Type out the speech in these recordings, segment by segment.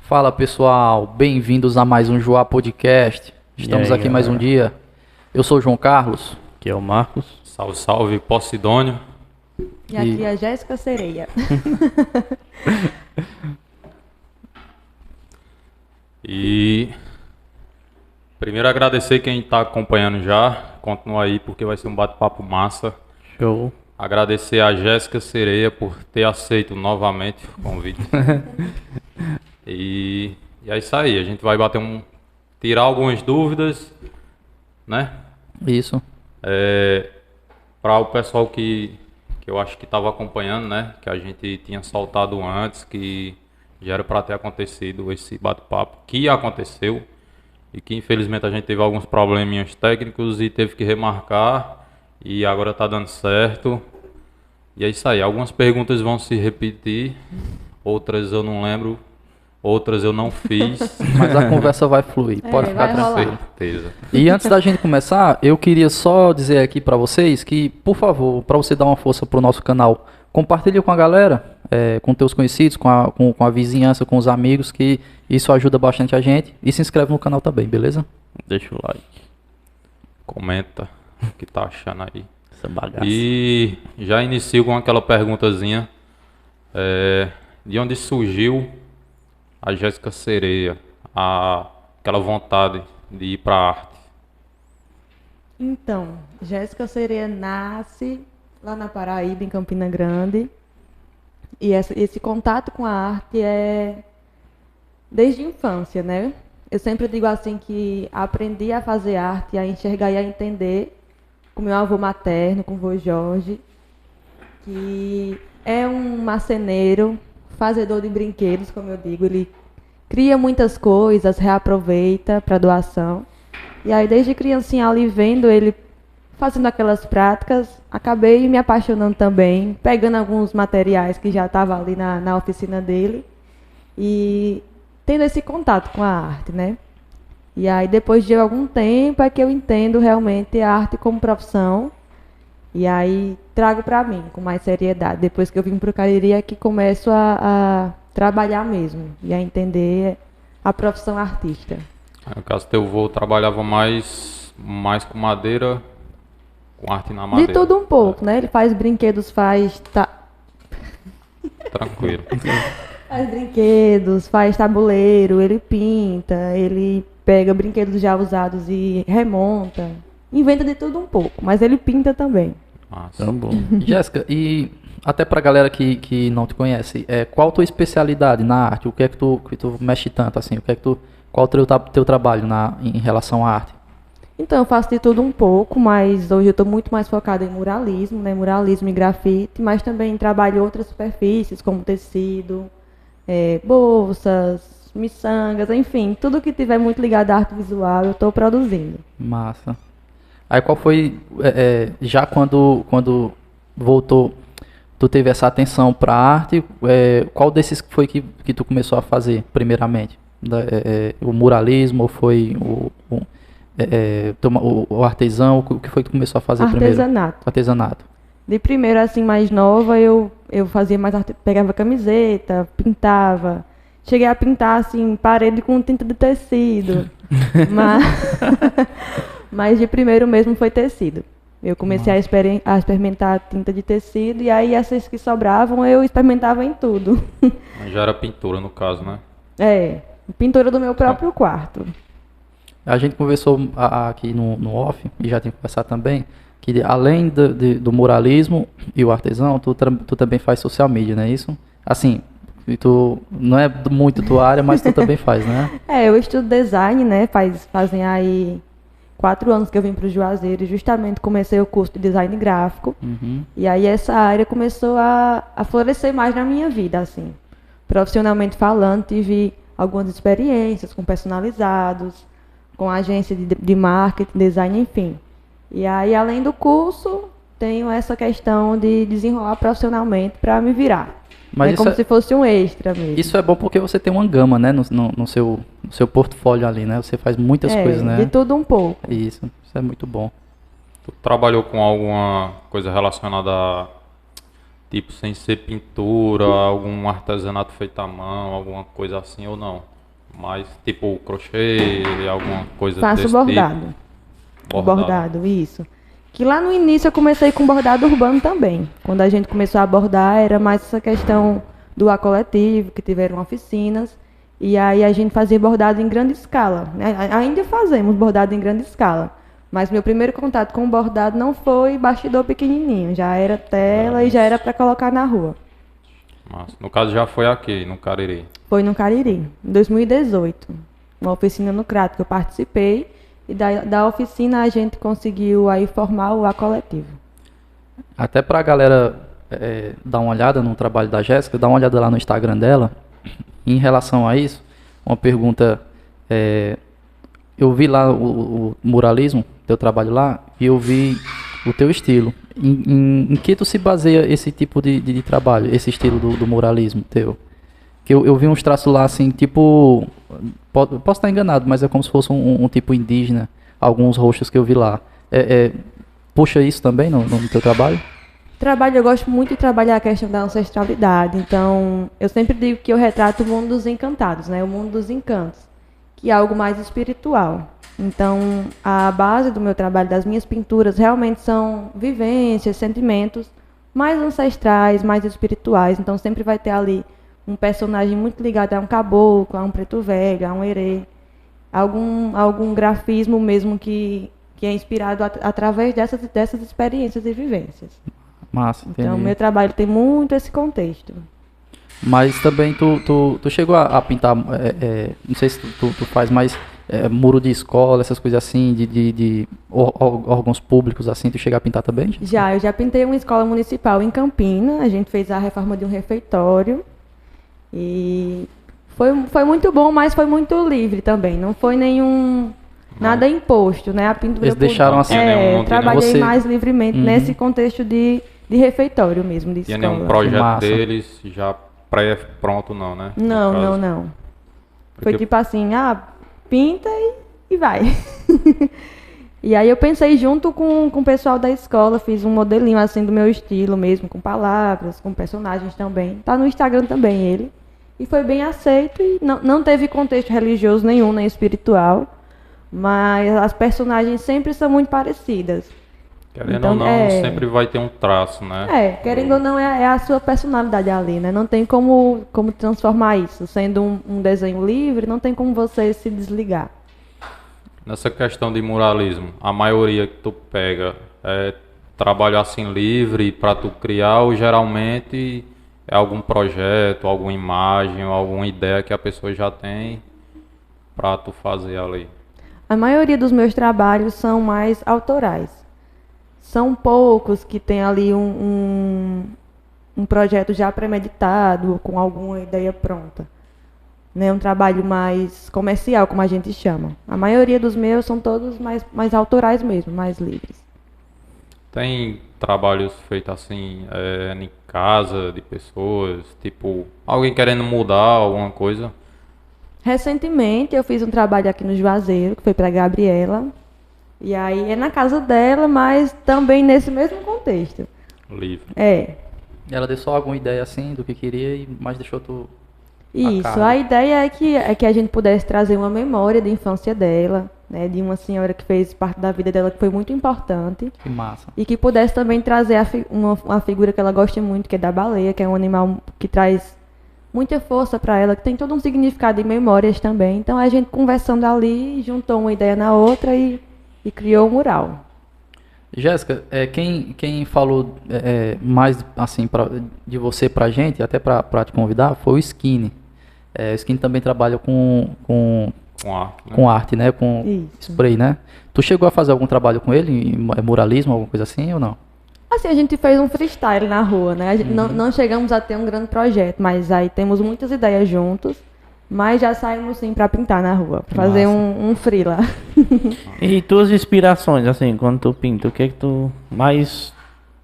Fala pessoal, bem-vindos a mais um Joá Podcast. Estamos E aí, aqui mais um galera? dia. Eu sou o João Carlos. Aqui é o Marcos. Salve, salve, Posidônio. E aqui é a Jéssica Sereia. E primeiro agradecer quem está acompanhando já. Continua aí porque vai ser um bate-papo massa. Show. Agradecer a Jéssica Sereia por ter aceito novamente o convite. E é isso aí, a gente vai tirar algumas dúvidas, né? Isso. Para o pessoal que eu acho que estava acompanhando, né? Que a gente tinha soltado antes, que já era para ter acontecido esse bate-papo, que aconteceu e que infelizmente a gente teve alguns probleminhas técnicos e teve que remarcar e agora está dando certo. E é isso aí, algumas perguntas vão se repetir, outras eu não lembro, outras eu não fiz. Mas a conversa vai fluir, pode ficar vai rolar. tranquilo. Certeza. E antes da gente começar, eu queria só dizer aqui pra vocês que, por favor, pra você dar uma força pro nosso canal, compartilhe com a galera, com teus conhecidos, com a vizinhança, com os amigos, que isso ajuda bastante a gente. E se inscreve no canal também, beleza? Deixa o like. Comenta o que tá achando aí. Essa bagaça. E já inicio com aquela perguntazinha, de onde surgiu a Jéssica Sereia, aquela vontade de ir para a arte? Então, Jéssica Sereia nasce lá na Paraíba, em Campina Grande. E esse contato com a arte é desde a infância, né? Eu sempre digo assim que aprendi a fazer arte, a enxergar e a entender com meu avô materno, com o vô Jorge, que é um marceneiro, fazedor de brinquedos, como eu digo. Ele cria muitas coisas, reaproveita para doação. E aí, desde criancinha ali, vendo ele fazendo aquelas práticas, acabei me apaixonando também, pegando alguns materiais que já estavam ali na oficina dele e tendo esse contato com a arte, né? E aí, depois de algum tempo, é que eu entendo realmente a arte como profissão. E aí, trago para mim com mais seriedade. Depois que eu vim para o Cariri, é que começo a trabalhar mesmo e a entender a profissão artista. No caso, teu avô trabalhava mais com madeira, com arte na madeira. De tudo um pouco, né? Ele faz brinquedos, Tranquilo. faz brinquedos, faz tabuleiro, ele pinta, ele pega brinquedos já usados e remonta. Inventa de tudo um pouco, mas ele pinta também. Massa. Tá bom. Jéssica, e até pra galera que não te conhece, qual a tua especialidade na arte? O que é que tu mexe tanto assim? Qual o teu trabalho em relação à arte? Então, eu faço de tudo um pouco, mas hoje eu estou muito mais focada em muralismo, né? Muralismo e grafite, mas também trabalho outras superfícies, como tecido, bolsas, miçangas, enfim, tudo que tiver muito ligado à arte visual, eu estou produzindo. Massa. Aí qual foi, já quando voltou, tu teve essa atenção pra arte, qual desses foi que tu começou a fazer, primeiramente? O muralismo ou foi o artesão? O que foi que tu começou a fazer primeiro? Artesanato. Artesanato. De primeiro, assim, mais nova, eu fazia mais arte, pegava camiseta, pintava. Cheguei a pintar, assim, parede com tinta de tecido. Mas de primeiro mesmo foi tecido. Eu comecei a experimentar tinta de tecido e aí essas que sobravam eu experimentava em tudo. Mas já era pintura no caso, né? Pintura do meu próprio quarto. A gente conversou aqui no off, e já tem que conversar também, que além do muralismo e o artesão, tu também faz social media, não é isso? Assim, e tu não é muito tua área, mas tu também faz, né? Eu estudo design, né? Fazem aí 4 anos que eu vim para o Juazeiro e justamente comecei o curso de design gráfico. Uhum. E aí essa área começou a florescer mais na minha vida, assim. Profissionalmente falando, tive algumas experiências com personalizados, com agência de marketing, design, enfim. E aí, além do curso, tenho essa questão de desenrolar profissionalmente para me virar. Mas é como se fosse um extra mesmo. Isso é bom porque você tem uma gama, né, no seu portfólio ali, né? Você faz muitas coisas, né? De tudo um pouco. Isso é muito bom. Tu trabalhou com alguma coisa relacionada a, tipo, sem ser pintura, algum artesanato feito à mão, alguma coisa assim ou não? mais tipo crochê, alguma coisa Faço desse bordado. tipo? Bordado, isso. Que lá no início eu comecei com bordado urbano também. Quando a gente começou a bordar, era mais essa questão do A Coletivo, que tiveram oficinas. E aí a gente fazia bordado em grande escala, né? Ainda fazemos bordado em grande escala. Mas meu primeiro contato com o bordado não foi bastidor pequenininho. Já era tela e já era para colocar na rua. Mas, no caso já foi aqui, no Cariri. Foi no Cariri, em 2018. Uma oficina no Crato que eu participei. E da oficina a gente conseguiu aí formar o A Coletivo. Até pra galera dar uma olhada no trabalho da Jéssica, dá uma olhada lá no Instagram dela. Em relação a isso, uma pergunta, eu vi lá o muralismo, teu trabalho lá, e eu vi o teu estilo. Em que tu se baseia esse tipo de trabalho, esse estilo do muralismo teu? Que eu vi uns traços lá assim, tipo, posso estar enganado, mas é como se fosse um tipo indígena, alguns roxos que eu vi lá. Puxa isso também no teu trabalho? Eu gosto muito de trabalhar a questão da ancestralidade. Então, eu sempre digo que eu retrato o mundo dos encantados, né? O mundo dos encantos, que é algo mais espiritual. Então, a base do meu trabalho, das minhas pinturas, realmente são vivências, sentimentos mais ancestrais, mais espirituais. Então, sempre vai ter ali um personagem muito ligado a um caboclo, a um preto velho, a um herê, algum grafismo mesmo que é inspirado através dessas experiências e vivências. Massa, entendi. Então, meu trabalho tem muito esse contexto. Mas também tu chegou a pintar, não sei se tu faz mais muro de escola, essas coisas assim, de órgãos públicos assim, tu chega a pintar também? Eu já pintei uma escola municipal em Campina, a gente fez a reforma de um refeitório e foi muito bom, mas foi muito livre também, não foi nada imposto, né? A pintura eles deixaram assim, eu trabalhei mais livremente nesse contexto de refeitório mesmo, de escola. E nenhum projeto deles já pré-pronto não, né? Não. Foi tipo assim, pinta e vai. E aí eu pensei junto com o pessoal da escola, fiz um modelinho assim do meu estilo mesmo, com palavras, com personagens também. Tá no Instagram também ele. E foi bem aceito e não teve contexto religioso nenhum, nem espiritual. Mas as personagens sempre são muito parecidas. Querendo ou não, sempre vai ter um traço, né? Querendo ou não, é a sua personalidade ali, né? Não tem como transformar isso. Sendo um desenho livre, não tem como você se desligar. Nessa questão de muralismo, a maioria que tu pega é trabalho assim livre para tu criar ou geralmente é algum projeto, alguma imagem, alguma ideia que a pessoa já tem para tu fazer ali? A maioria dos meus trabalhos são mais autorais. São poucos que tem ali um projeto já premeditado, com alguma ideia pronta. Né? Um trabalho mais comercial, como a gente chama. A maioria dos meus são todos mais autorais mesmo, mais livres. Tem trabalhos feitos assim, em casa, de pessoas, tipo, alguém querendo mudar alguma coisa? Recentemente eu fiz um trabalho aqui no Juazeiro, que foi para Gabriela. E aí é na casa dela, mas também nesse mesmo contexto. Livre. Ela deu só alguma ideia assim do que queria, mas deixou tu... Isso, a ideia é que a gente pudesse trazer uma memória da infância dela, né, de uma senhora que fez parte da vida dela que foi muito importante. Que massa. E que pudesse também trazer uma figura que ela gosta muito, que é da baleia, que é um animal que traz muita força para ela, que tem todo um significado de memórias também. Então a gente conversando ali, juntou uma ideia na outra e criou um mural. Jéssica, quem falou mais assim de você pra gente, até pra te convidar, foi o Skinny. O Skinny também trabalha com arte, né? Com arte, né? Com Isso. Spray, né? Tu chegou a fazer algum trabalho com ele, muralismo, alguma coisa assim, ou não? Assim, a gente fez um freestyle na rua, né? Não chegamos a ter um grande projeto, mas aí temos muitas ideias juntos. Mas já saímos sim pra pintar na rua, pra fazer um free lá. E tuas inspirações, assim, quando tu pinta, o que é que tu mais...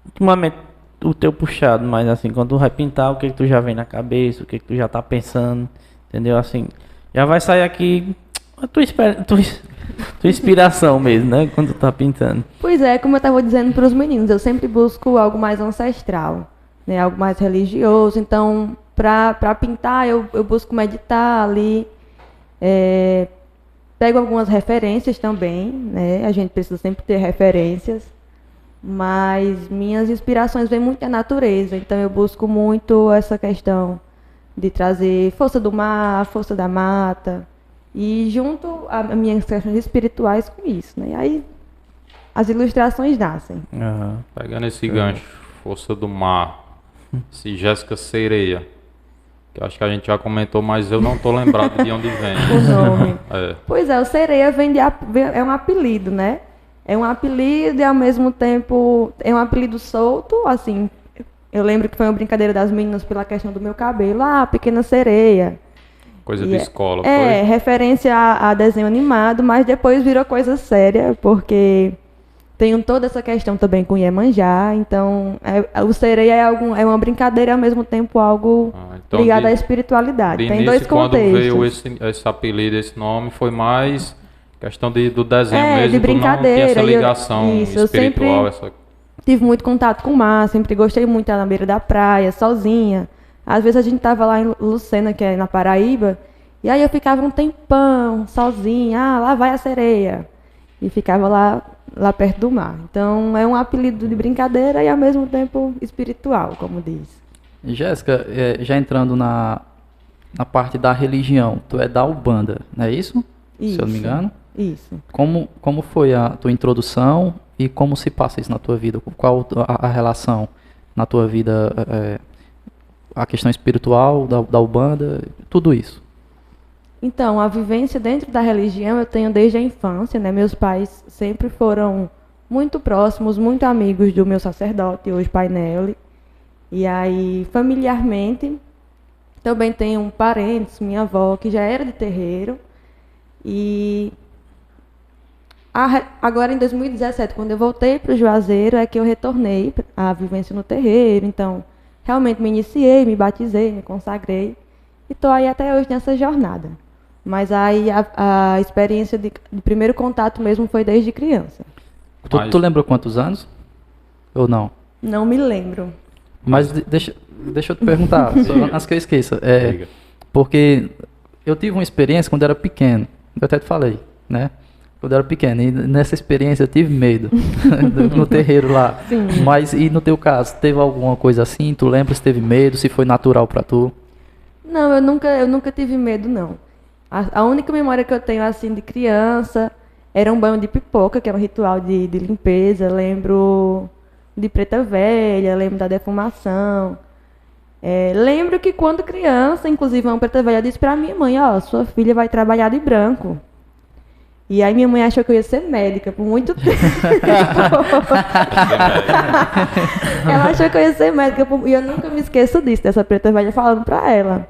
Ultimamente, o teu puxado, mas assim, quando tu vai pintar, o que é que tu já vem na cabeça, o que é que tu já tá pensando, entendeu? Assim, já vai sair aqui a tua inspiração mesmo, né? Quando tu tá pintando. Pois é, como eu tava dizendo pros meninos, eu sempre busco algo mais ancestral, né? Algo mais religioso, então... Para pintar, eu busco meditar ali Pego algumas referências também, né? A gente precisa sempre ter referências, mas minhas inspirações vêm muito da natureza, então eu busco muito essa questão de trazer força do mar, força da mata, e junto a minhas questões espirituais com isso, né? E aí as ilustrações nascem. Pegando esse gancho, força do mar, esse Jéssica Sereia, que eu acho que a gente já comentou, mas eu não tô lembrado de onde vem. O nome. É. Pois é, o sereia é um apelido, né? É um apelido e ao mesmo tempo é um apelido solto, assim. Eu lembro que foi uma brincadeira das meninas pela questão do meu cabelo. Ah, pequena sereia. Coisa de escola, foi? Referência a desenho animado, mas depois virou coisa séria, porque tem toda essa questão também com Iemanjá, então o sereia é uma brincadeira e ao mesmo tempo algo ligado à espiritualidade. Tem dois contextos. Quando veio esse apelido, esse nome, foi mais questão do desenho mesmo, de brincadeira. Não tinha essa ligação espiritual. Eu sempre tive muito contato com o mar, sempre gostei muito de estar na beira da praia, sozinha. Às vezes a gente estava lá em Lucena, que é na Paraíba, e aí eu ficava um tempão sozinha, lá vai a sereia. E ficava lá perto do mar. Então é um apelido de brincadeira e ao mesmo tempo espiritual, como diz. Jéssica, já entrando na parte da religião, tu é da Umbanda, não é isso? Isso. Se eu não me engano. Isso. Como foi a tua introdução e como se passa isso na tua vida? Qual a relação na tua vida, a questão espiritual da Umbanda, tudo isso? Então, a vivência dentro da religião eu tenho desde a infância, né? Meus pais sempre foram muito próximos, muito amigos do meu sacerdote, hoje Pai Nelly. E aí, familiarmente, também tenho parentes, minha avó, que já era de terreiro. E agora em 2017, quando eu voltei para o Juazeiro, é que eu retornei à vivência no terreiro. Então, realmente me iniciei, me batizei, me consagrei. E estou aí até hoje nessa jornada. Mas aí a experiência de primeiro contato mesmo foi desde criança. Tu lembra quantos anos? Ou não? Não me lembro. Mas deixa eu te perguntar, antes que eu esqueça. Porque eu tive uma experiência quando era pequeno. Eu até te falei, né? Quando eu era pequeno. E nessa experiência eu tive medo. No terreiro lá. Sim. Mas e no teu caso, teve alguma coisa assim? Tu lembra se teve medo? Se foi natural pra tu? Não, eu nunca tive medo, não. A única memória que eu tenho, assim, de criança, era um banho de pipoca, que é um ritual de limpeza. Lembro de Preta Velha, lembro da defumação. Lembro que quando criança, inclusive, uma Preta Velha disse pra minha mãe, sua filha vai trabalhar de branco. E aí minha mãe achou que eu ia ser médica por muito tempo. Ela achou que eu ia ser médica, e eu nunca me esqueço disso, dessa Preta Velha falando pra ela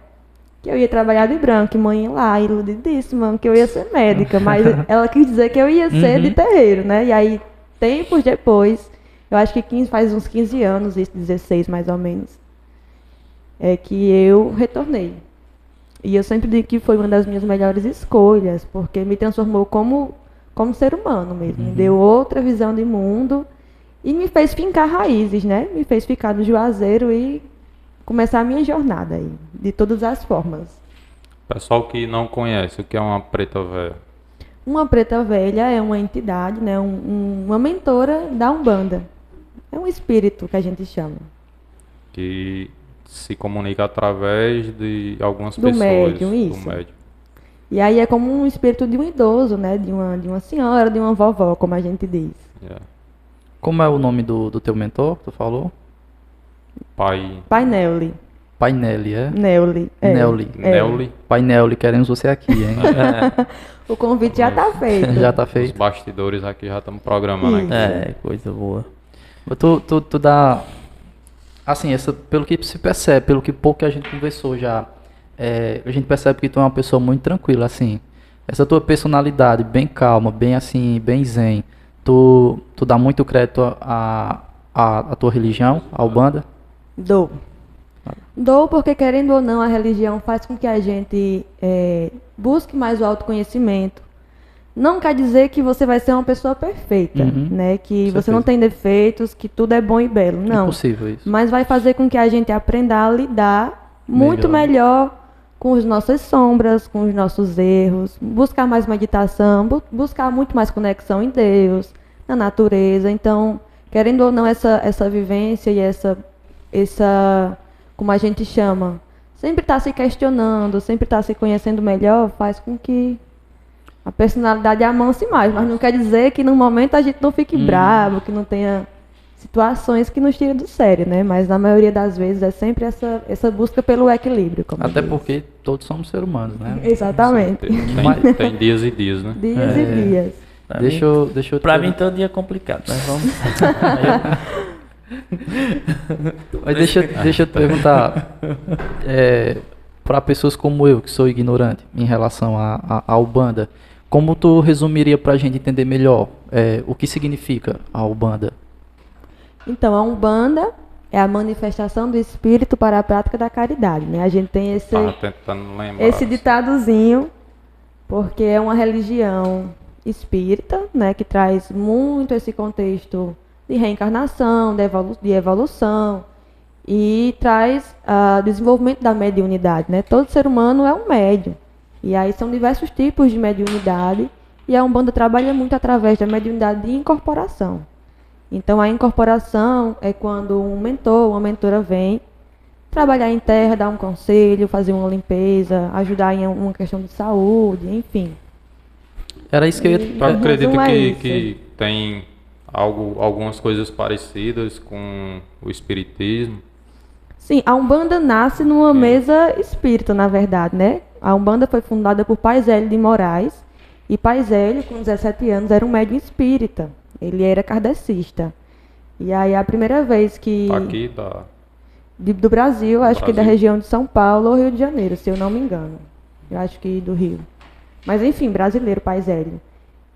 que eu ia trabalhar de branco, e mãe lá, iludidíssima, que eu ia ser médica, mas ela quis dizer que eu ia ser de terreiro, né? E aí, tempos depois, eu acho que faz uns 15 anos, isso, 16 mais ou menos, é que eu retornei. E eu sempre digo que foi uma das minhas melhores escolhas, porque me transformou como ser humano mesmo, me deu outra visão de mundo e me fez fincar raízes, né? Me fez ficar no Juazeiro e começar a minha jornada aí, de todas as formas. Pessoal que não conhece, o que é uma Preta Velha? Uma Preta Velha é uma entidade, né? Uma mentora da Umbanda. É um espírito que a gente chama. Que se comunica através de algumas do pessoas. Médium, isso. Do médium. E aí é como um espírito de um idoso, né? De uma senhora, de uma vovó, como a gente diz. Como é o nome do teu mentor, que tu falou? Pai Nelly. Pai Nelly, é? Nelly. Nelly. Pai Nelly, queremos você aqui, hein? O convite já tá feito. Já tá feito. Os bastidores aqui já estamos programando aqui. Coisa boa. Tu dá... Assim, pelo que se percebe, pelo que pouco que a gente conversou já, a gente percebe que tu é uma pessoa muito tranquila, assim. Essa tua personalidade bem calma, bem assim, bem zen, tu dá muito crédito à tua religião, à Umbanda? Dou porque, querendo ou não, a religião faz com que a gente busque mais o autoconhecimento. Não quer dizer que você vai ser uma pessoa perfeita, né? Que você não tem defeitos, que tudo é bom e belo. Não. Impossível isso. Mas vai fazer com que a gente aprenda a lidar muito melhor com as nossas sombras, com os nossos erros, buscar mais meditação, buscar muito mais conexão em Deus, na natureza. Então, querendo ou não, essa vivência e essa, como a gente chama, sempre estar se questionando, sempre estar se conhecendo melhor, faz com que a personalidade amance mais. Mas não quer dizer que no momento a gente não fique bravo, que não tenha situações que nos tiram do sério, né? Mas na maioria das vezes é sempre essa busca pelo equilíbrio. Como Até diz. porque todos somos seres humanos, né? Exatamente. Tem dias e dias, né? Dias e dias. Deixa eu te Pra mim perguntar- todo dia é complicado, mas vamos. Mas deixa eu te perguntar, para pessoas como eu, que sou ignorante em relação à Umbanda, como tu resumiria pra gente entender melhor o que significa a Umbanda? Então, a Umbanda é a manifestação do espírito para a prática da caridade, né? A gente tem Tava tentando lembrar. esse ditadozinho, porque é uma religião espírita, né, que traz muito esse contexto de reencarnação, de evolução, e traz desenvolvimento da mediunidade, né? Todo ser humano é um médium. E aí são diversos tipos de mediunidade, e a Umbanda trabalha muito através da mediunidade de incorporação. Então, a incorporação é quando um mentor, uma mentora vem trabalhar em terra, dar um conselho, fazer uma limpeza, ajudar em uma questão de saúde, enfim. Era isso que eu ia... Tu acredita resumo é isso. que tem algumas coisas parecidas com o espiritismo? Sim, a Umbanda nasce numa mesa espírita, na verdade, né? A Umbanda foi fundada por Pai Zélio de Moraes, e Pai Zélio, com 17 anos, era um médium espírita. Ele era kardecista. E aí, a primeira vez que... Aqui da... do Brasil, acho que da Brasil. região de São Paulo ou Rio de Janeiro, se eu não me engano. Eu acho que do Rio. Mas enfim, brasileiro, Pai Zélio.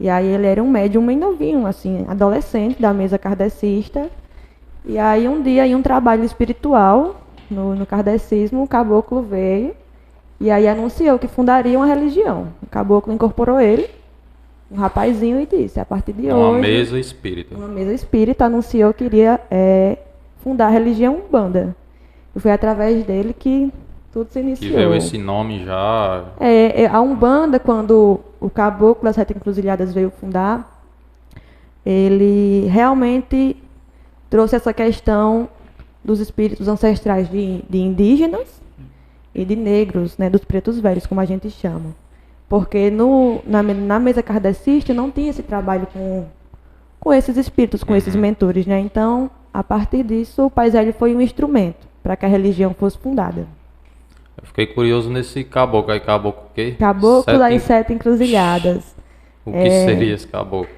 E aí ele era um médium bem novinho, assim, adolescente da mesa kardecista. E aí um dia, em um trabalho espiritual, no kardecismo, o caboclo veio e aí anunciou que fundaria uma religião. O caboclo incorporou ele, um rapazinho, e disse, a partir de Uma hoje... mesa espírita. Uma mesa espírita anunciou que iria fundar a religião Umbanda. E foi através dele que tudo se Que iniciou. veio esse nome já. A Umbanda, quando o caboclo das Sete Encruzilhadas veio fundar, ele realmente trouxe essa questão dos espíritos ancestrais de indígenas e de negros, né, dos pretos velhos, como a gente chama. Porque na mesa kardecista não tinha esse trabalho com esses espíritos, com esses mentores, né? Então, a partir disso, o Pai Zélio foi um instrumento para que a religião fosse fundada. Eu fiquei curioso nesse caboclo aí. Caboclo o quê? Caboclo das Sete Encruzilhadas. O que seria esse caboclo?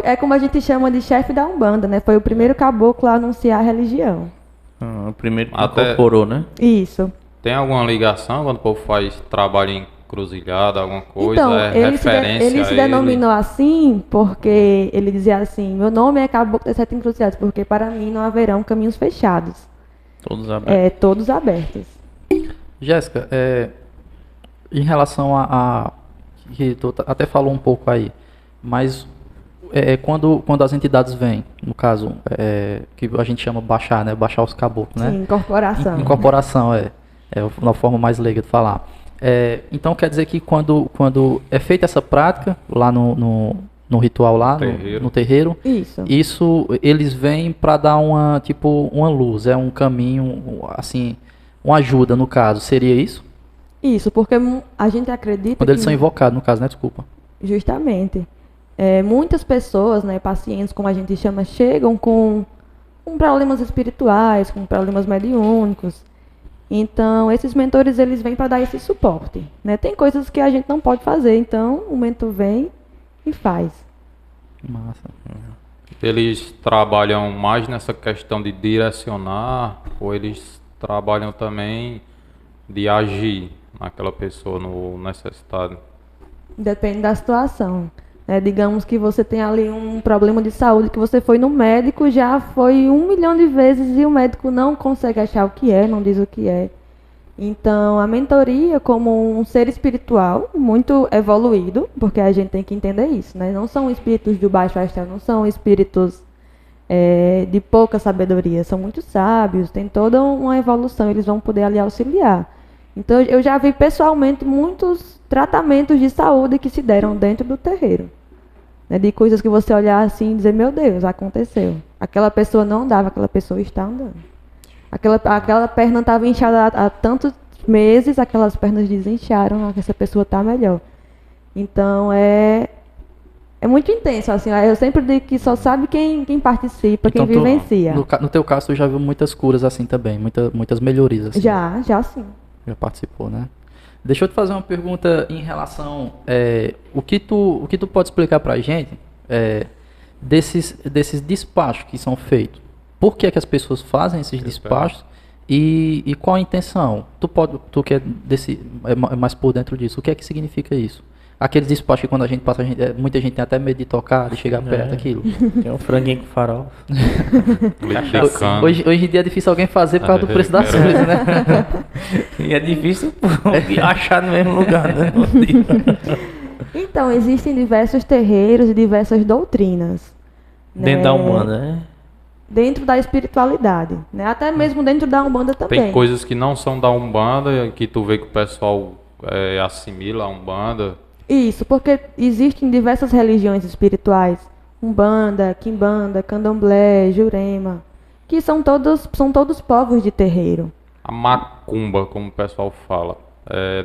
É como a gente chama de chefe da Umbanda, né? Foi o primeiro caboclo a anunciar a religião. O primeiro que Até- incorporou, né? Isso. Tem alguma ligação quando o povo faz trabalho em encruzilhada, alguma coisa? Então, é ele se referência a denominou assim porque ele dizia assim, meu nome é Caboclo das Sete Encruzilhadas, porque para mim não haverão caminhos fechados, Todos abertos. todos abertos. Jéssica, em relação que tu até falou um pouco aí, mas quando as entidades vêm, no caso, que a gente chama baixar, né? Baixar os caboclos, né? Sim, incorporação. Incorporação, é uma forma mais leiga de falar. Então quer dizer que quando é feita essa prática lá no ritual lá, Terreiro. no terreiro, Isso. eles vêm para dar uma luz, um caminho, assim, uma ajuda no caso, seria isso? Isso, porque a gente acredita Quando eles são invocados, no caso, né? Desculpa. Justamente. Muitas pessoas, né, pacientes, como a gente chama, chegam com problemas espirituais, com problemas mediúnicos. Então, esses mentores, eles vêm para dar esse suporte, né? Tem coisas que a gente não pode fazer, então o mentor vem e faz. Massa. Eles trabalham mais nessa questão de direcionar ou eles trabalham também de agir naquela pessoa no necessitado? Depende da situação. Digamos que você tem ali um problema de saúde, que você foi no médico, já foi 1 milhão de vezes e o médico não consegue achar o que é, não diz o que é. Então, a mentoria, como um ser espiritual muito evoluído, porque a gente tem que entender isso, né? Não são espíritos de baixo astral, não são espíritos de pouca sabedoria, são muito sábios, tem toda uma evolução, eles vão poder ali auxiliar. Então eu já vi pessoalmente muitos tratamentos de saúde que se deram dentro do terreiro. Né, de coisas que você olhar assim e dizer, meu Deus, aconteceu. Aquela pessoa não andava, aquela pessoa está andando. Aquela perna estava inchada há tantos meses, aquelas pernas desincharam, essa pessoa está melhor. Então é muito intenso, assim, eu sempre digo que só sabe quem participa, Então, quem vivencia. no teu caso, tu já viu muitas curas assim também, muitas melhorias assim. Já sim. Já participou, né? Deixa eu te fazer uma pergunta em relação o que tu pode explicar pra gente desses despachos que são feitos. Por que é que as pessoas fazem esses despachos e qual a intenção? Tu que é mais por dentro disso, o que é que significa isso? Aqueles despachos que quando a gente passa, muita gente tem até medo de tocar, de chegar perto daquilo. Tem um franguinho com farol. Hoje em dia é difícil alguém fazer por causa do preço das coisas, né? E é difícil achar no mesmo lugar, né? Então, existem diversos terreiros e diversas doutrinas. Dentro da Umbanda, né? Dentro da espiritualidade, né? Até mesmo dentro da Umbanda também. Tem coisas que não são da Umbanda, que tu vê que o pessoal assimila a Umbanda. Isso, porque existem diversas religiões espirituais. Umbanda, Quimbanda, Candomblé, Jurema, que são todos povos de terreiro. A macumba, como o pessoal fala,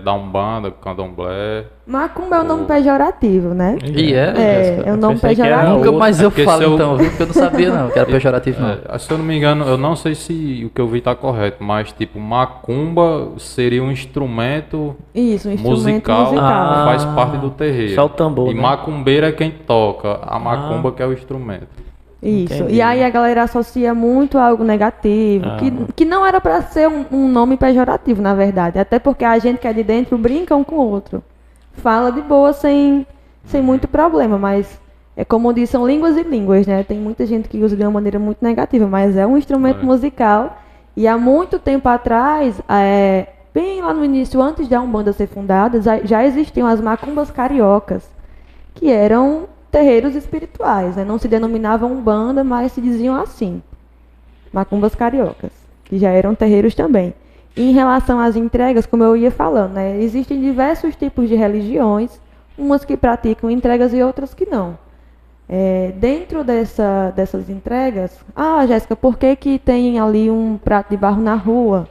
da Umbanda, Candomblé. Macumba é um nome pejorativo, né? E é um nome pensei que era pejorativo. Nunca mais eu Porque falo se eu- então, viu? Porque eu não sabia não, que era pejorativo não. Se eu não me engano, eu não sei se o que eu vi tá correto, mas tipo, macumba seria um instrumento Isso, um instrumento musical, musical. que faz parte do terreiro. Só o tambor, E né? macumbeiro é quem toca, a macumba que é o instrumento. Isso. Entendi. E aí a galera associa muito a algo negativo, que não era para ser um nome pejorativo, na verdade. Até porque a gente que é de dentro brinca um com o outro. Fala de boa sem muito problema, mas é como eu disse, são línguas e línguas, né? Tem muita gente que usa de uma maneira muito negativa, mas é um instrumento musical. E há muito tempo atrás, bem lá no início, antes da Umbanda ser fundada, já existiam as macumbas cariocas, que eram terreiros espirituais, né? Não se denominavam Umbanda, mas se diziam assim, macumbas cariocas, que já eram terreiros também. E em relação às entregas, como eu ia falando, né? Existem diversos tipos de religiões, umas que praticam entregas e outras que não. Dentro dessas entregas, Jéssica, por que tem ali um prato de barro na rua?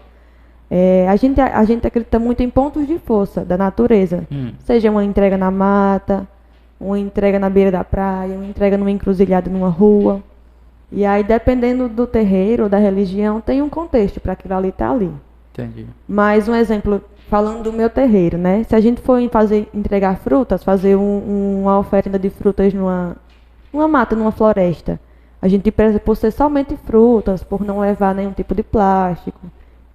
A gente acredita muito em pontos de força da natureza, seja uma entrega na mata, uma entrega na beira da praia, uma entrega numa encruzilhada numa rua. E aí, dependendo do terreiro ou da religião, tem um contexto para aquilo ali estar ali. Entendi. Mais um exemplo, falando do meu terreiro, né? Se a gente for entregar frutas, fazer uma oferenda de frutas numa mata, numa floresta, a gente preza por ser somente frutas, por não levar nenhum tipo de plástico.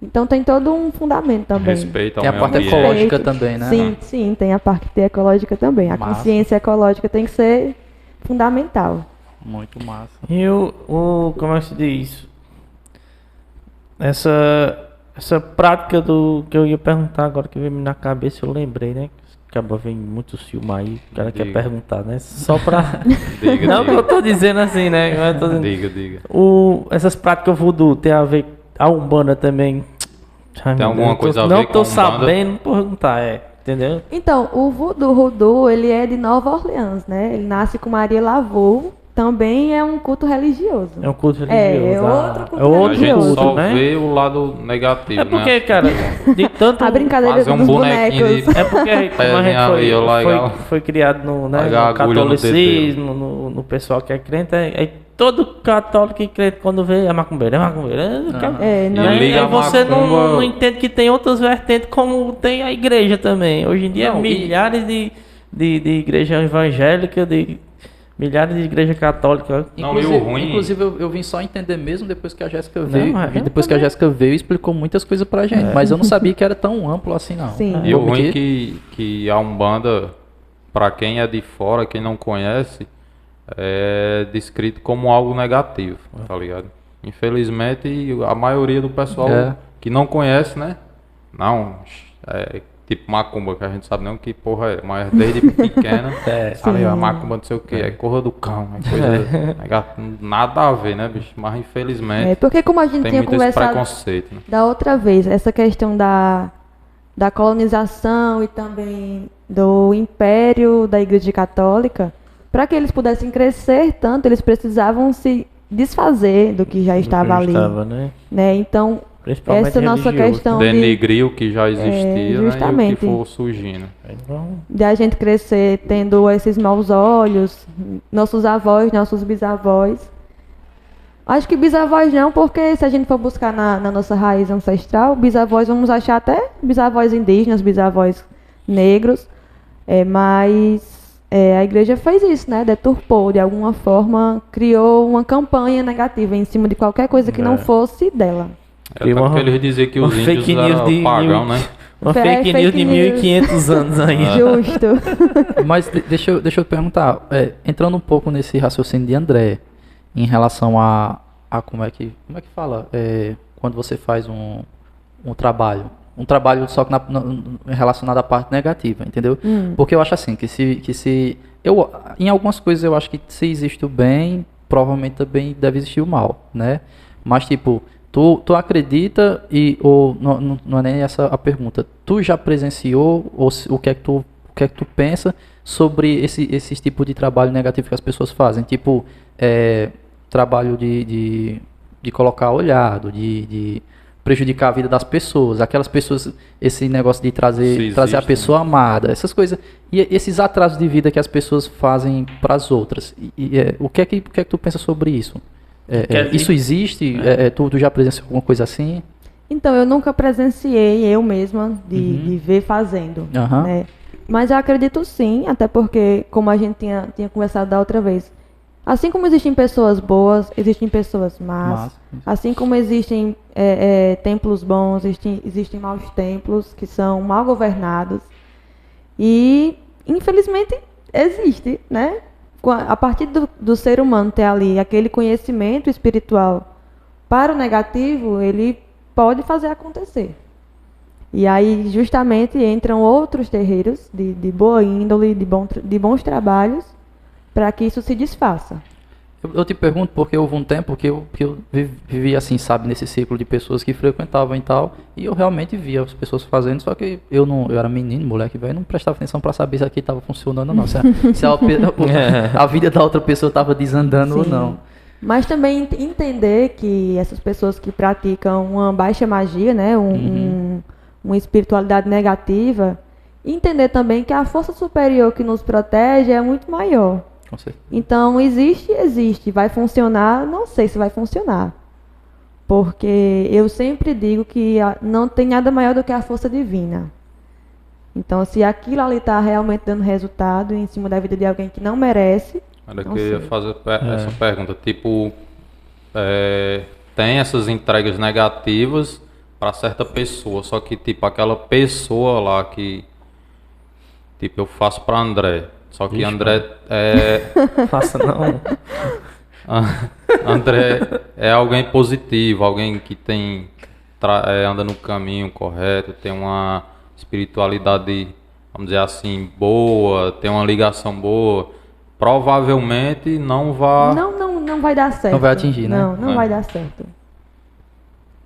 Então tem todo um fundamento também. Respeito ao Tem a meio parte ambiente. ecológica também, né? Sim, tem a parte ecológica também. A Massa. consciência ecológica tem que ser fundamental. Muito massa. E como é que se diz? Essa prática do que eu ia perguntar agora que veio na cabeça, eu lembrei, né? Acaba vendo muitos filmes aí, o cara quer Diga. perguntar, né? Só pra. Diga, Não que eu diga. tô dizendo assim, né? Mas eu tô dizendo- Diga. Essas práticas voodoo tem a ver. A Umbanda também. Ai, meu alguma Deus, coisa a não ver com tô a Umbanda? sabendo perguntar, entendeu? Então, o voodoo, ele é de Nova Orleans, né? Ele nasce com Maria Laveau, também é um culto religioso. É um culto religioso. É outro culto é outro A gente religioso, só né? vê o lado negativo, É porque, né? cara, de tanto. A brincadeira Fazer dos um bonequinho bonecos. de- É porque como a gente ali, ó, legal. foi criado no, né, Pegar a no agulha no catolicismo, no pessoal que é crente, aí todo católico e crente quando vê é macumbeiro. Não E é- liga Aí a você macumba- não entende que tem outras vertentes como tem a igreja também. Hoje em dia Não, e- milhares de igreja evangélica, milhares de igreja católica. Não, e o Inclusive, ruim- inclusive eu vim só entender mesmo depois que a Jéssica Não, veio. é, Depois que a Jéssica veio e explicou muitas coisas pra gente. Mas eu não sabia que era tão amplo assim, não. Sim. E o Vou ruim medir. que a Umbanda, pra quem é de fora, quem não conhece, é descrito como algo negativo, tá ligado? Infelizmente, a maioria do pessoal É. que não conhece, né? Não, tipo macumba, que a gente sabe não que porra é, mas desde pequena, sabe, a macumba não sei o que, é corra do cão, é coisa nada a ver, né, bicho? Mas infelizmente Porque como a gente tem tinha muito esse conversado preconceito, né? da outra vez, essa questão da da colonização e também do império da Igreja Católica, para que eles pudessem crescer tanto, eles precisavam se desfazer do que já estava ali. Né? Então, essa nossa questão denegrir o que já existia, justamente, né, e o que for surgindo. De a gente crescer tendo esses maus olhos, nossos avós, nossos bisavós. Acho que bisavós não, porque se a gente for buscar na nossa raiz ancestral, bisavós vamos achar até bisavós indígenas, bisavós negros, mas a igreja fez isso, né? Deturpou, de alguma forma, criou uma campanha negativa em cima de qualquer coisa que não fosse dela. Porque eles diziam que os índios eram pagão, né? Uma fake news de 1500 anos ainda. Justo. Mas deixa eu perguntar, entrando um pouco nesse raciocínio de André, em relação a como é que fala? Quando você faz um trabalho só que relacionado à parte negativa, entendeu? Porque eu acho assim, que se em algumas coisas eu acho que se existe o bem, provavelmente também deve existir o mal, né? Mas tipo, tu acredita ou não é nem essa a pergunta, tu já presenciou ou o que é que tu pensa sobre esse tipo de trabalho negativo que as pessoas fazem? Tipo, trabalho de colocar olhado, de prejudicar a vida das pessoas, aquelas pessoas, esse negócio de trazer a pessoa amada, essas coisas, e esses atrasos de vida que as pessoas fazem para as outras. O que é que tu pensa sobre isso? Isso existe? Tu já presenciou alguma coisa assim? Então, eu nunca presenciei eu mesma de ver fazendo, né? Mas eu acredito sim, até porque, como a gente tinha conversado da outra vez, assim como existem pessoas boas, existem pessoas más. Assim como existem templos bons, existem maus templos que são mal governados. E, infelizmente, existe, né? A partir do ser humano ter ali aquele conhecimento espiritual para o negativo, ele pode fazer acontecer. E aí, justamente, entram outros terreiros de boa índole, de bons trabalhos, para que isso se desfaça. Eu te pergunto porque houve um tempo que eu vivi assim, sabe, nesse ciclo de pessoas que frequentavam e tal, e eu realmente via as pessoas fazendo, só que eu era menino, moleque, velho, não prestava atenção para saber se aqui estava funcionando ou não, se a vida da outra pessoa estava desandando ou não. Mas também entender que essas pessoas que praticam uma baixa magia, né, uma espiritualidade negativa, entender também que a força superior que nos protege é muito maior. Então, existe, vai funcionar, não sei se vai funcionar. Porque eu sempre digo que não tem nada maior do que a força divina. Então, se aquilo ali está realmente dando resultado em cima da vida de alguém que não merece... Olha que eu ia fazer essa pergunta, tipo, tem essas entregas negativas para certa pessoa, só que tipo, aquela pessoa lá que, tipo, eu faço para André, só que André faça não. André é alguém positivo, alguém que anda no caminho correto, tem uma espiritualidade, vamos dizer assim, boa, tem uma ligação boa, provavelmente não vai... Não vai dar certo. Não vai atingir, né? Não vai dar certo.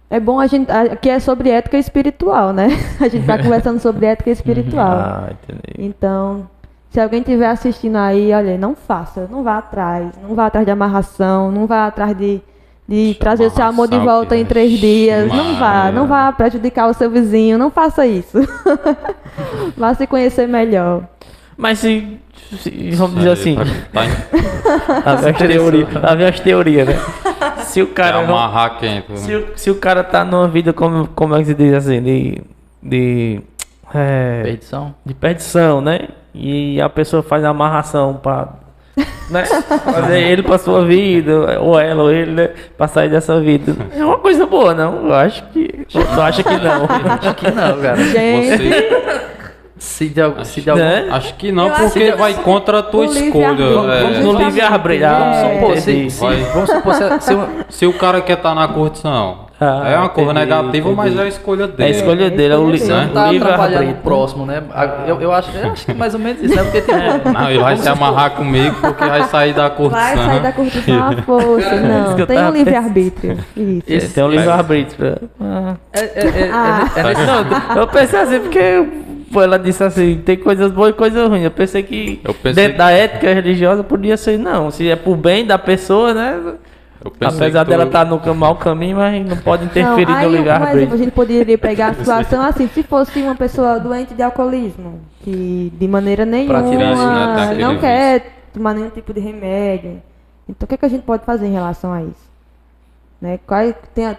É bom aqui é sobre ética espiritual, né? A gente está conversando sobre ética espiritual. Entendi. Então, se alguém estiver assistindo aí, olha, não faça, não vá atrás de amarração, não vá atrás de trazer o seu amor de volta em 3 dias. Não vá prejudicar o seu vizinho, não faça isso. Vá se conhecer melhor. Mas se vamos dizer assim, havia as teorias, né? Se o cara amarrar quem? Se o cara tá numa vida como é que se diz assim, de perdição, né? E a pessoa faz a amarração para, né, fazer ele para sua vida, ou ela ou ele, né, para sair dessa vida. É uma coisa boa, não? Eu acho que tu acha que não? Acho que não, cara. Gente. Se de algum... Né? Acho que não, porque vai contra a tua escolha. No livre-arbítrio. Vamos supor, se o cara quer estar na curtição, É uma coisa entendi, negativa, entendi. mas é a escolha É a dele. escolha dele, é o escolha dele. Não tá livre atrapalhando o arbítrio. próximo, né? Eu acho que mais ou menos isso, né? Porque tipo, Não, ele vai se amarrar comigo porque vai sair da curtição. Vai sair da curtição à força. Isso Não, que eu tem um tava livre-arbítrio. Isso. Esse- Tem o livre arbítrio. Não, eu pensei assim, porque pô, ela disse assim, tem coisas boas e coisas ruins. Eu pensei que Eu pensei dentro que- da ética religiosa podia ser não. Se é pro bem da pessoa, né? Eu pensei Apesar que dela estar no mau caminho, mas não pode interferir Não, aí, no por exemplo, a livre-arbítrio. gente poderia pegar a situação assim, se fosse uma pessoa doente de alcoolismo, que de maneira nenhuma tirar isso, né, tá aquele não vício. quer tomar nenhum tipo de remédio. Então, o que, é que a gente pode fazer em relação a isso? Né?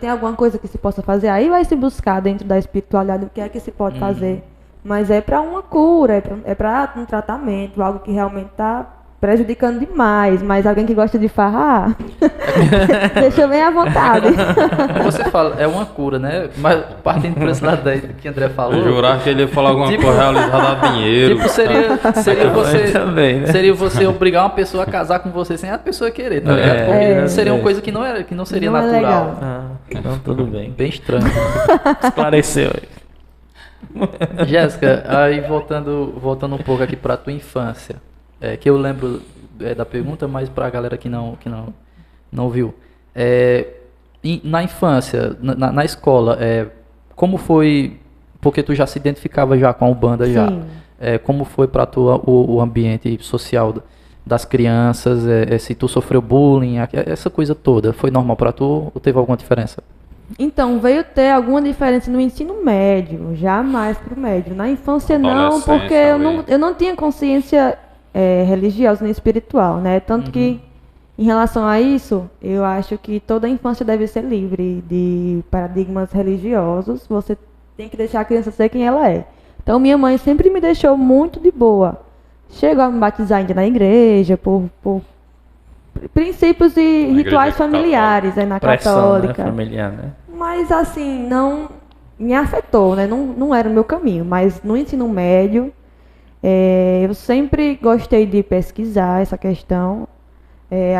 Tem alguma coisa que se possa fazer? Aí vai se buscar dentro da espiritualidade o que é que se pode fazer. Mas é para uma cura, é para um tratamento, algo que realmente está prejudicando demais. Mas alguém que gosta de farrar, deixa bem à vontade. você fala, é uma cura, né? Mas partindo por esse lado daí que o André falou. Eu jurava que ele ia falar alguma Tipo- coisa realizada a dinheiro. Tipo, seria você. Também, né? Seria você obrigar uma pessoa a casar com você sem a pessoa querer, tá É, ligado? Porque é, seria uma é. coisa que não seria Não é natural. legal. Ah, então tudo bem. Bem estranho. Esclareceu aí. Jéssica, aí voltando um pouco aqui pra tua infância, que eu lembro da pergunta, mas pra galera que não viu. Na infância, na escola, como foi, porque tu já se identificava já com a Umbanda já, Sim. como foi pra tu o ambiente social das crianças, se tu sofreu bullying, essa coisa toda, foi normal pra tu ou teve alguma diferença? Então, veio ter alguma diferença no ensino médio, jamais pro médio. Na infância não, Adolescência porque ali. eu não tinha consciência religiosa nem espiritual, né? Tanto que, em relação a isso, eu acho que toda a infância deve ser livre de paradigmas religiosos. Você tem que deixar a criança ser quem ela é. Então, minha mãe sempre me deixou muito de boa. Chegou a me batizar ainda na igreja, por princípios e Na rituais igreja familiares, na Pressão, né, católica. familiar, né? Mas assim, não me afetou, né? Não era o meu caminho. Mas no ensino médio, eu sempre gostei de pesquisar essa questão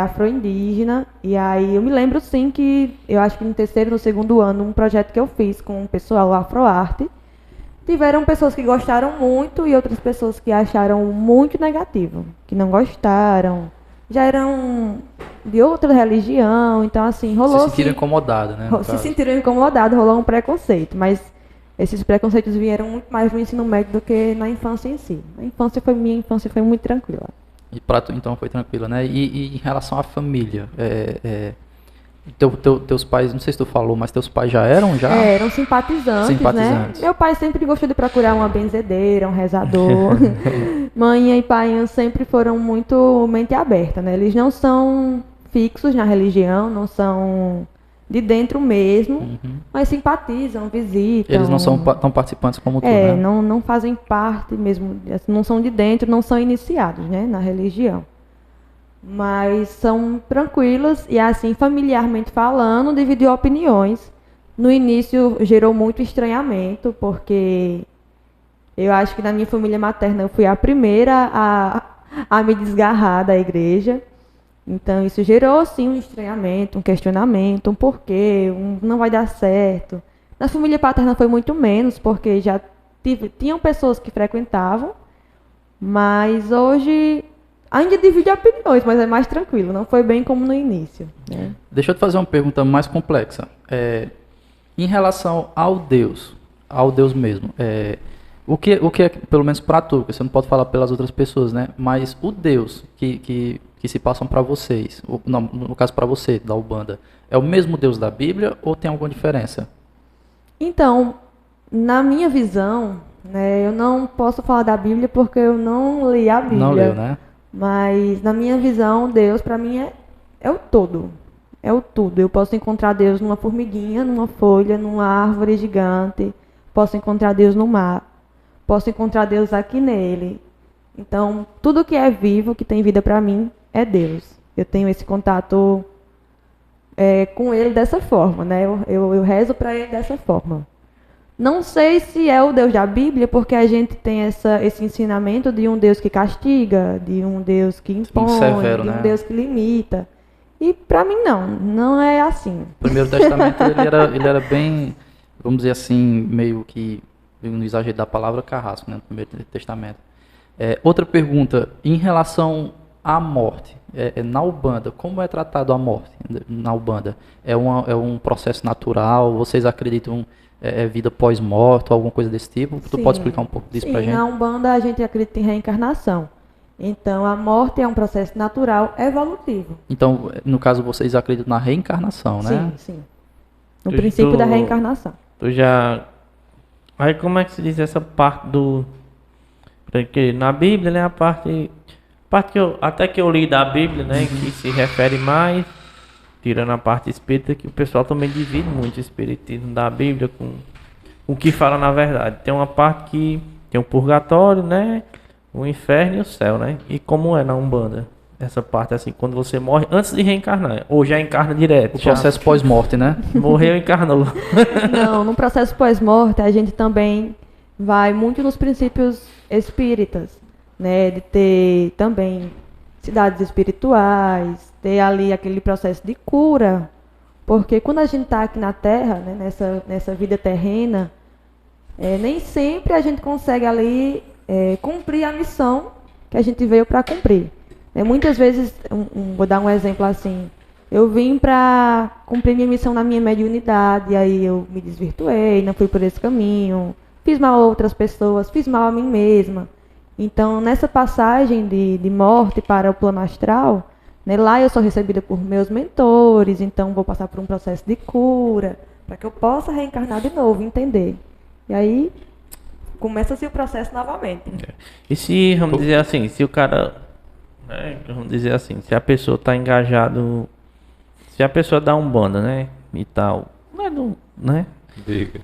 afro-indígena. E aí eu me lembro sim que eu acho que no terceiro e no segundo ano, um projeto que eu fiz com o pessoal Afroarte, tiveram pessoas que gostaram muito e outras pessoas que acharam muito negativo, que não gostaram. Já eram de outra religião, então assim, rolou Se sentiram assim, incomodados, né? no se caso. sentiram incomodados, rolou um preconceito, mas esses preconceitos vieram muito mais no ensino médio do que na infância em si. Minha infância foi muito tranquila. E pra tu, então, foi tranquilo, né? E em relação à família, teus pais, não sei se tu falou, mas teus pais já eram? Eram simpatizantes, Simpatizantes. né? Meu pai sempre gostou de procurar uma benzedeira, um rezador. Mãe e pai sempre foram muito mente aberta, né? Eles não são fixos na religião, não são de dentro mesmo, mas simpatizam, visitam. Eles não são tão participantes como tu, né? não fazem parte mesmo, não são de dentro, não são iniciados, né, na religião. Mas são tranquilos e assim, familiarmente falando, dividiu opiniões. No início gerou muito estranhamento, porque eu acho que na minha família materna eu fui a primeira a me desgarrar da igreja. Então isso gerou sim um estranhamento, um questionamento, um porquê, não vai dar certo. Na família paterna foi muito menos, porque já tinham pessoas que frequentavam, mas hoje ainda divide opiniões, mas é mais tranquilo, não foi bem como no início, né? Deixa eu te fazer uma pergunta mais complexa. Em relação ao Deus mesmo, o que é, pelo menos para tu, porque você não pode falar pelas outras pessoas, né? Mas o Deus que se passam para vocês, no caso para você, da Umbanda, é o mesmo Deus da Bíblia ou tem alguma diferença? Então, na minha visão, né, eu não posso falar da Bíblia porque eu não li a Bíblia. Não leu, né? Mas na minha visão, Deus para mim é o todo. É o tudo. Eu posso encontrar Deus numa formiguinha, numa folha, numa árvore gigante. Posso encontrar Deus no mar. Posso encontrar Deus aqui nele. Então, tudo que é vivo, que tem vida para mim, é Deus. Eu tenho esse contato com ele dessa forma, né? Eu rezo para ele dessa forma. Não sei se é o Deus da Bíblia, porque a gente tem esse ensinamento de um Deus que castiga, de um Deus que impõe, severo, de um né? Deus que limita. E para mim não é assim. O Primeiro Testamento ele era bem, vamos dizer assim, meio que, no exagero da palavra, carrasco, né, no Primeiro Testamento. Outra pergunta, em relação à morte, na Umbanda, como é tratado a morte na Umbanda? É um processo natural? Vocês acreditam vida pós-morte, alguma coisa desse tipo? Tu pode explicar um pouco disso pra gente? Na Umbanda a gente acredita em reencarnação. Então a morte é um processo natural evolutivo. Então, no caso, vocês acreditam na reencarnação, né? Sim. No princípio da reencarnação. Tu já... Aí como é que se diz essa parte do... Porque na Bíblia, né, a parte que até que eu li da Bíblia, né, que se refere mais, tirando a parte espírita, que o pessoal também divide muito o espiritismo da Bíblia com o que fala na verdade. Tem uma parte que tem o purgatório, né, o inferno e o céu, né? E como é na Umbanda? Essa parte assim, quando você morre antes de reencarnar, ou já encarna direto? O processo pós-morte, né? Morreu e encarnou. Não, no processo pós-morte a gente também vai muito nos princípios espíritas, né? De ter também cidades espirituais, ter ali aquele processo de cura. Porque quando a gente está aqui na Terra, né, nessa vida terrena, nem sempre a gente consegue ali cumprir a missão que a gente veio para cumprir. Muitas vezes, vou dar um exemplo assim, eu vim para cumprir minha missão na minha mediunidade, aí eu me desvirtuei, não fui por esse caminho, fiz mal a outras pessoas, fiz mal a mim mesma. Então, nessa passagem de morte para o plano astral, né, lá eu sou recebida por meus mentores, então vou passar por um processo de cura, para que eu possa reencarnar de novo, entender. E aí, começa-se o processo novamente. E se, vamos dizer assim, se o cara, né, vamos dizer assim, se a pessoa está engajado, se a pessoa dá um banda, né, e tal, né? Diga.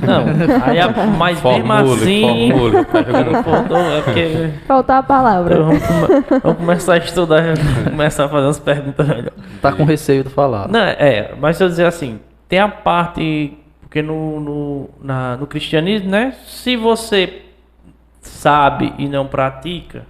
Não, aí mas mesmo assim, faltou a palavra. Vamos começar a estudar, começar a fazer umas perguntas melhor. Tá com receio de falar. Não, mas se eu dizer assim, tem a parte, porque no cristianismo, né, se você sabe e não pratica,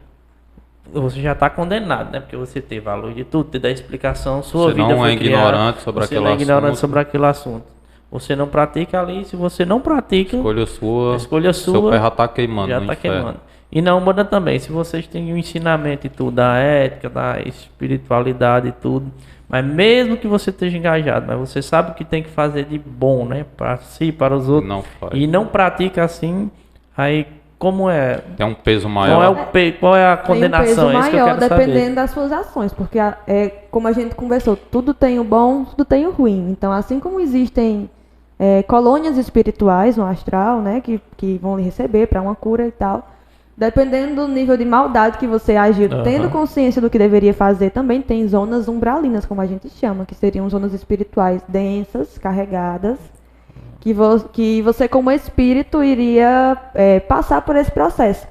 você já está condenado, né? Porque você teve a luz de tudo, te dá explicação, sua você vida não foi é ignorante criada, sobre você aquele não é ignorante assunto. sobre aquele assunto. Você não pratica ali, se você não pratica, Escolha sua, seu seu pé já está queimando. já está queimando. E na Umbanda também, se vocês têm um ensinamento e tudo, da ética, da espiritualidade e tudo, mas mesmo que você esteja engajado, mas você sabe o que tem que fazer de bom, né? Para si, para os outros, Não faz. e não pratica assim, aí como é? Tem um peso maior. Qual é a condenação? Tem um É isso que eu peso maior quero saber. dependendo das suas ações, porque como a gente conversou, tudo tem o bom, tudo tem o ruim. Então, assim como existem colônias espirituais no astral, né, que vão lhe receber para uma cura e tal, dependendo do nível de maldade que você agiu, tendo consciência do que deveria fazer, também tem zonas umbralinas, como a gente chama, que seriam zonas espirituais densas, carregadas, que você como espírito iria passar por esse processo.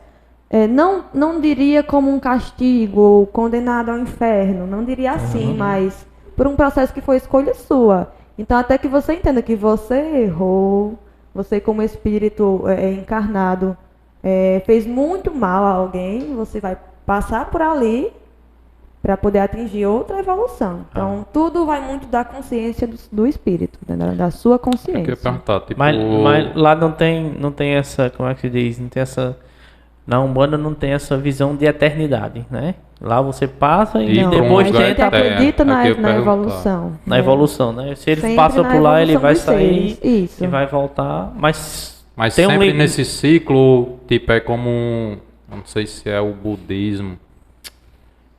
Não diria como um castigo ou condenado ao inferno, não diria assim, mas por um processo que foi escolha sua. Então, até que você entenda que você errou, você como espírito encarnado fez muito mal a alguém, você vai passar por ali para poder atingir outra evolução. Então, tudo vai muito da consciência do espírito, né, da sua Eu consciência. queria perguntar, tipo... Mas lá não tem essa, como é que se diz? Não tem essa... Na Umbanda não tem essa visão de eternidade, né? Lá você passa e Não, depois a gente tenta acredita na aqui eu perguntar. evolução. na evolução, né? Se ele Sempre passa na por lá, ele evolução vai dos sair seres. Isso. e vai voltar. Mas Mas tem sempre um nesse ciclo, tipo, é como eu não sei se é o budismo,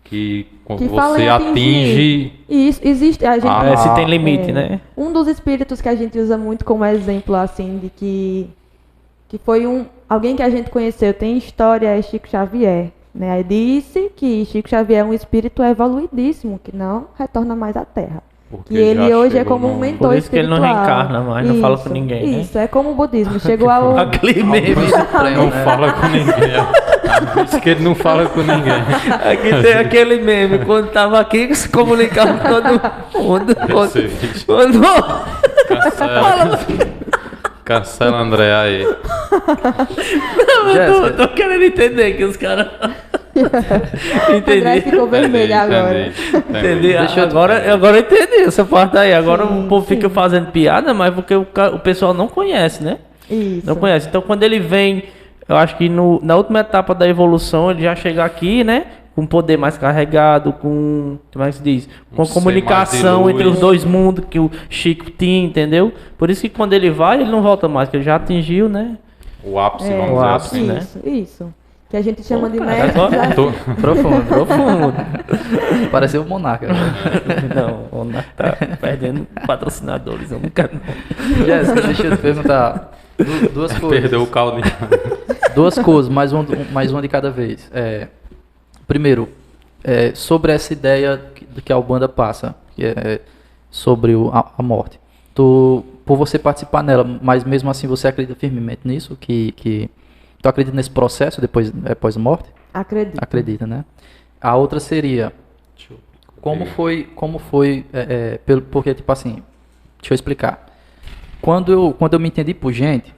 que fala você em atinge... Isso, existe. A gente, se tem limite, né? Um dos espíritos que a gente usa muito como exemplo, assim, de que foi alguém que a gente conheceu, tem história, é Chico Xavier. Né? Aí disse que Chico Xavier é um espírito evoluidíssimo, que não retorna mais à Terra. porque Que ele já hoje é chegou como um no- mentor Por isso que ele não espiritual. reencarna mais, não fala com ninguém, né? Isso, é como o budismo. Chegou ao... Aquele meme. Não fala com ninguém. Diz que ele não fala com ninguém. Aqui tem aquele meme. Quando tava aqui, se comunicava com todo mundo. Esse vídeo. Quando... Cancela André aí. Tô querendo entender que os caras... André Entendi. ficou vermelho agora. Entendi. Deixa eu- Agora eu entendi essa parte aí. Agora o povo fica fazendo piada, mas porque o pessoal não conhece, né? Isso. Não conhece. Então quando ele vem, eu acho que na última etapa da evolução, ele já chega aqui, né? Com poder mais carregado, com. Como é que se diz? Com Um ser comunicação mais de entre os luz. dois mundos que o Chico tinha, entendeu? Por isso que quando ele vai, ele não volta mais, que ele já atingiu, né? O ápice, É, vamos o dizer ápice, assim. né? Isso. Que a gente chama de Cara, mestre. agora- já- Tô- Profundo. Profundo. Pareceu o Monarca. Né? Não, o Nath tá perdendo patrocinadores, eu não quero não. Jéssica, deixa eu te perguntar duas coisas. Perdeu o caldinho. Duas coisas, mais uma de cada vez. Primeiro, sobre essa ideia que a Ubanda passa, que é sobre a morte. Por você participar nela, mas mesmo assim você acredita firmemente nisso? Que tu acredita nesse processo depois morte? Acredito. Acredita, né? A outra seria, como foi, porque tipo assim, deixa eu explicar. Quando eu me entendi por gente,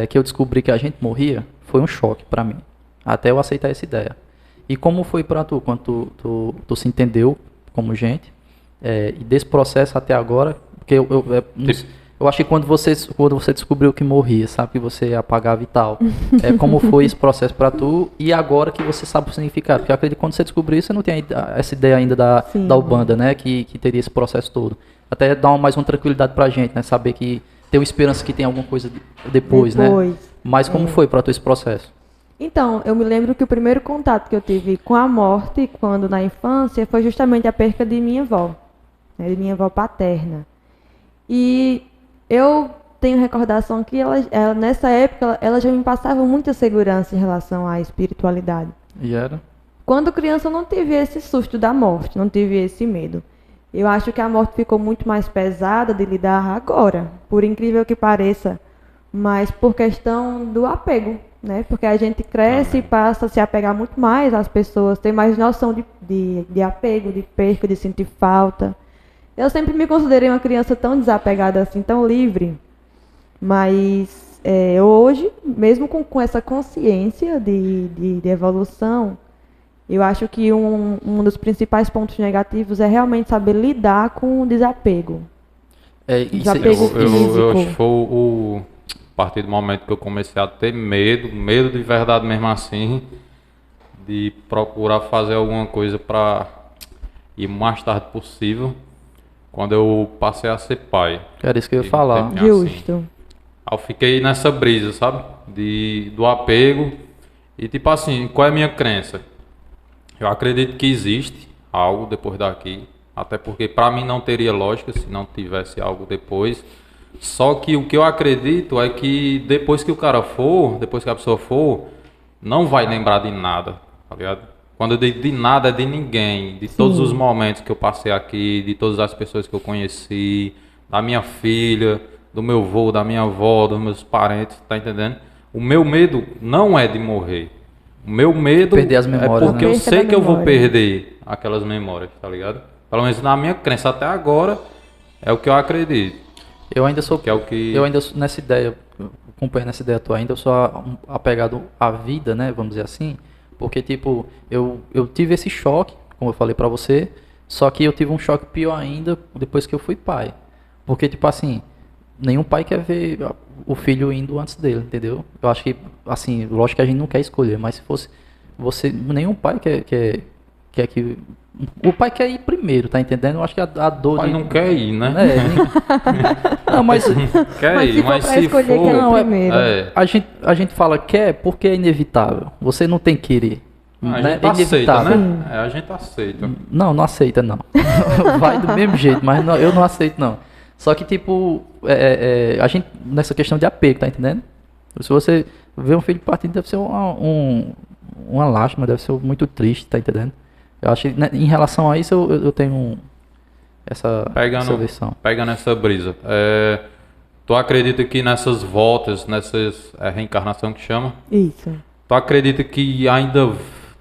que eu descobri que a gente morria, foi um choque pra mim, até eu aceitar essa ideia. E como foi pra tu, quando tu se entendeu como gente, e desse processo até agora, porque eu acho que quando você descobriu que morria, sabe, que você apagava e tal, como foi esse processo pra tu, e agora que você sabe o significado, porque eu acredito que quando você descobriu isso, você não tem essa ideia ainda Sim. da Ubanda, né, que teria esse processo todo. Até dá mais uma tranquilidade pra gente, né, saber que ter uma esperança que tem alguma coisa depois, né? Mas como foi pra tu esse processo? Então, eu me lembro que o primeiro contato que eu tive com a morte, quando na infância, foi justamente a perca de minha avó, né, de minha avó paterna. E eu tenho recordação que ela, nessa época, ela já me passava muita segurança em relação à espiritualidade. E era? Quando criança eu não tive esse susto da morte, não tive esse medo. Eu acho que a morte ficou muito mais pesada de lidar agora, por incrível que pareça, mas por questão do apego, né? Porque a gente cresce e passa a se apegar muito mais às pessoas, tem mais noção de apego, de perca, de sentir falta. Eu sempre me considerei uma criança tão desapegada assim, tão livre, mas hoje, mesmo com essa consciência de evolução, eu acho que um dos principais pontos negativos é realmente saber lidar com o desapego. Desapego Eu acho que físico. foi a partir do momento que eu comecei a ter medo de verdade mesmo assim, de procurar fazer alguma coisa para ir o mais tarde possível, quando eu passei a ser pai. Era isso que eu ia E falar. terminar assim. Justo. Aí eu fiquei nessa brisa, sabe? Do apego. E tipo assim, qual é a minha crença? Eu acredito que existe algo depois daqui. Até porque pra mim não teria lógica se não tivesse algo depois. Só que o que eu acredito é que depois que depois que a pessoa for, não vai lembrar de nada, tá ligado? Quando eu digo de nada, é de ninguém, de todos os momentos que eu passei aqui, de todas as pessoas que eu conheci, da minha filha, do meu avô, da minha avó, dos meus parentes, tá entendendo? O meu medo não é de morrer. O meu medo Perder as memórias, é porque né? eu Perca sei da que eu vou memória. perder aquelas memórias, tá ligado? Pelo menos na minha crença até agora, é o que eu acredito. Eu ainda sou Que é o que... Eu ainda sou nessa ideia, acompanhando essa ideia tua ainda, eu sou apegado à vida, né, vamos dizer assim, porque tipo, eu tive esse choque, como eu falei pra você, só que eu tive um choque pior ainda depois que eu fui pai. Porque tipo assim, nenhum pai quer ver o filho indo antes dele, entendeu? Eu acho que, assim, lógico que a gente não quer escolher, mas se fosse você, nenhum pai quer que... O pai quer ir primeiro, tá entendendo? Eu acho que a dor O pai de... não quer ir, né? Não, mas... Quer Mas ir, se for mas pra se escolher, for... quer ir Não, primeiro. A gente fala quer porque é inevitável. Você não tem que querer. A Né? gente É aceita, inevitável. né? A gente aceita. Não aceita não. Vai do mesmo jeito, mas eu não aceito não. Só que tipo, a gente, nessa questão de apego, tá entendendo? Se você vê um filho partindo, deve ser uma lástima, deve ser muito triste, tá entendendo? Eu acho que né, em relação a isso eu tenho essa versão. Pegando essa brisa. Tu acredita que nessas voltas, nessas reencarnação que chama, Isso. tu acredita que ainda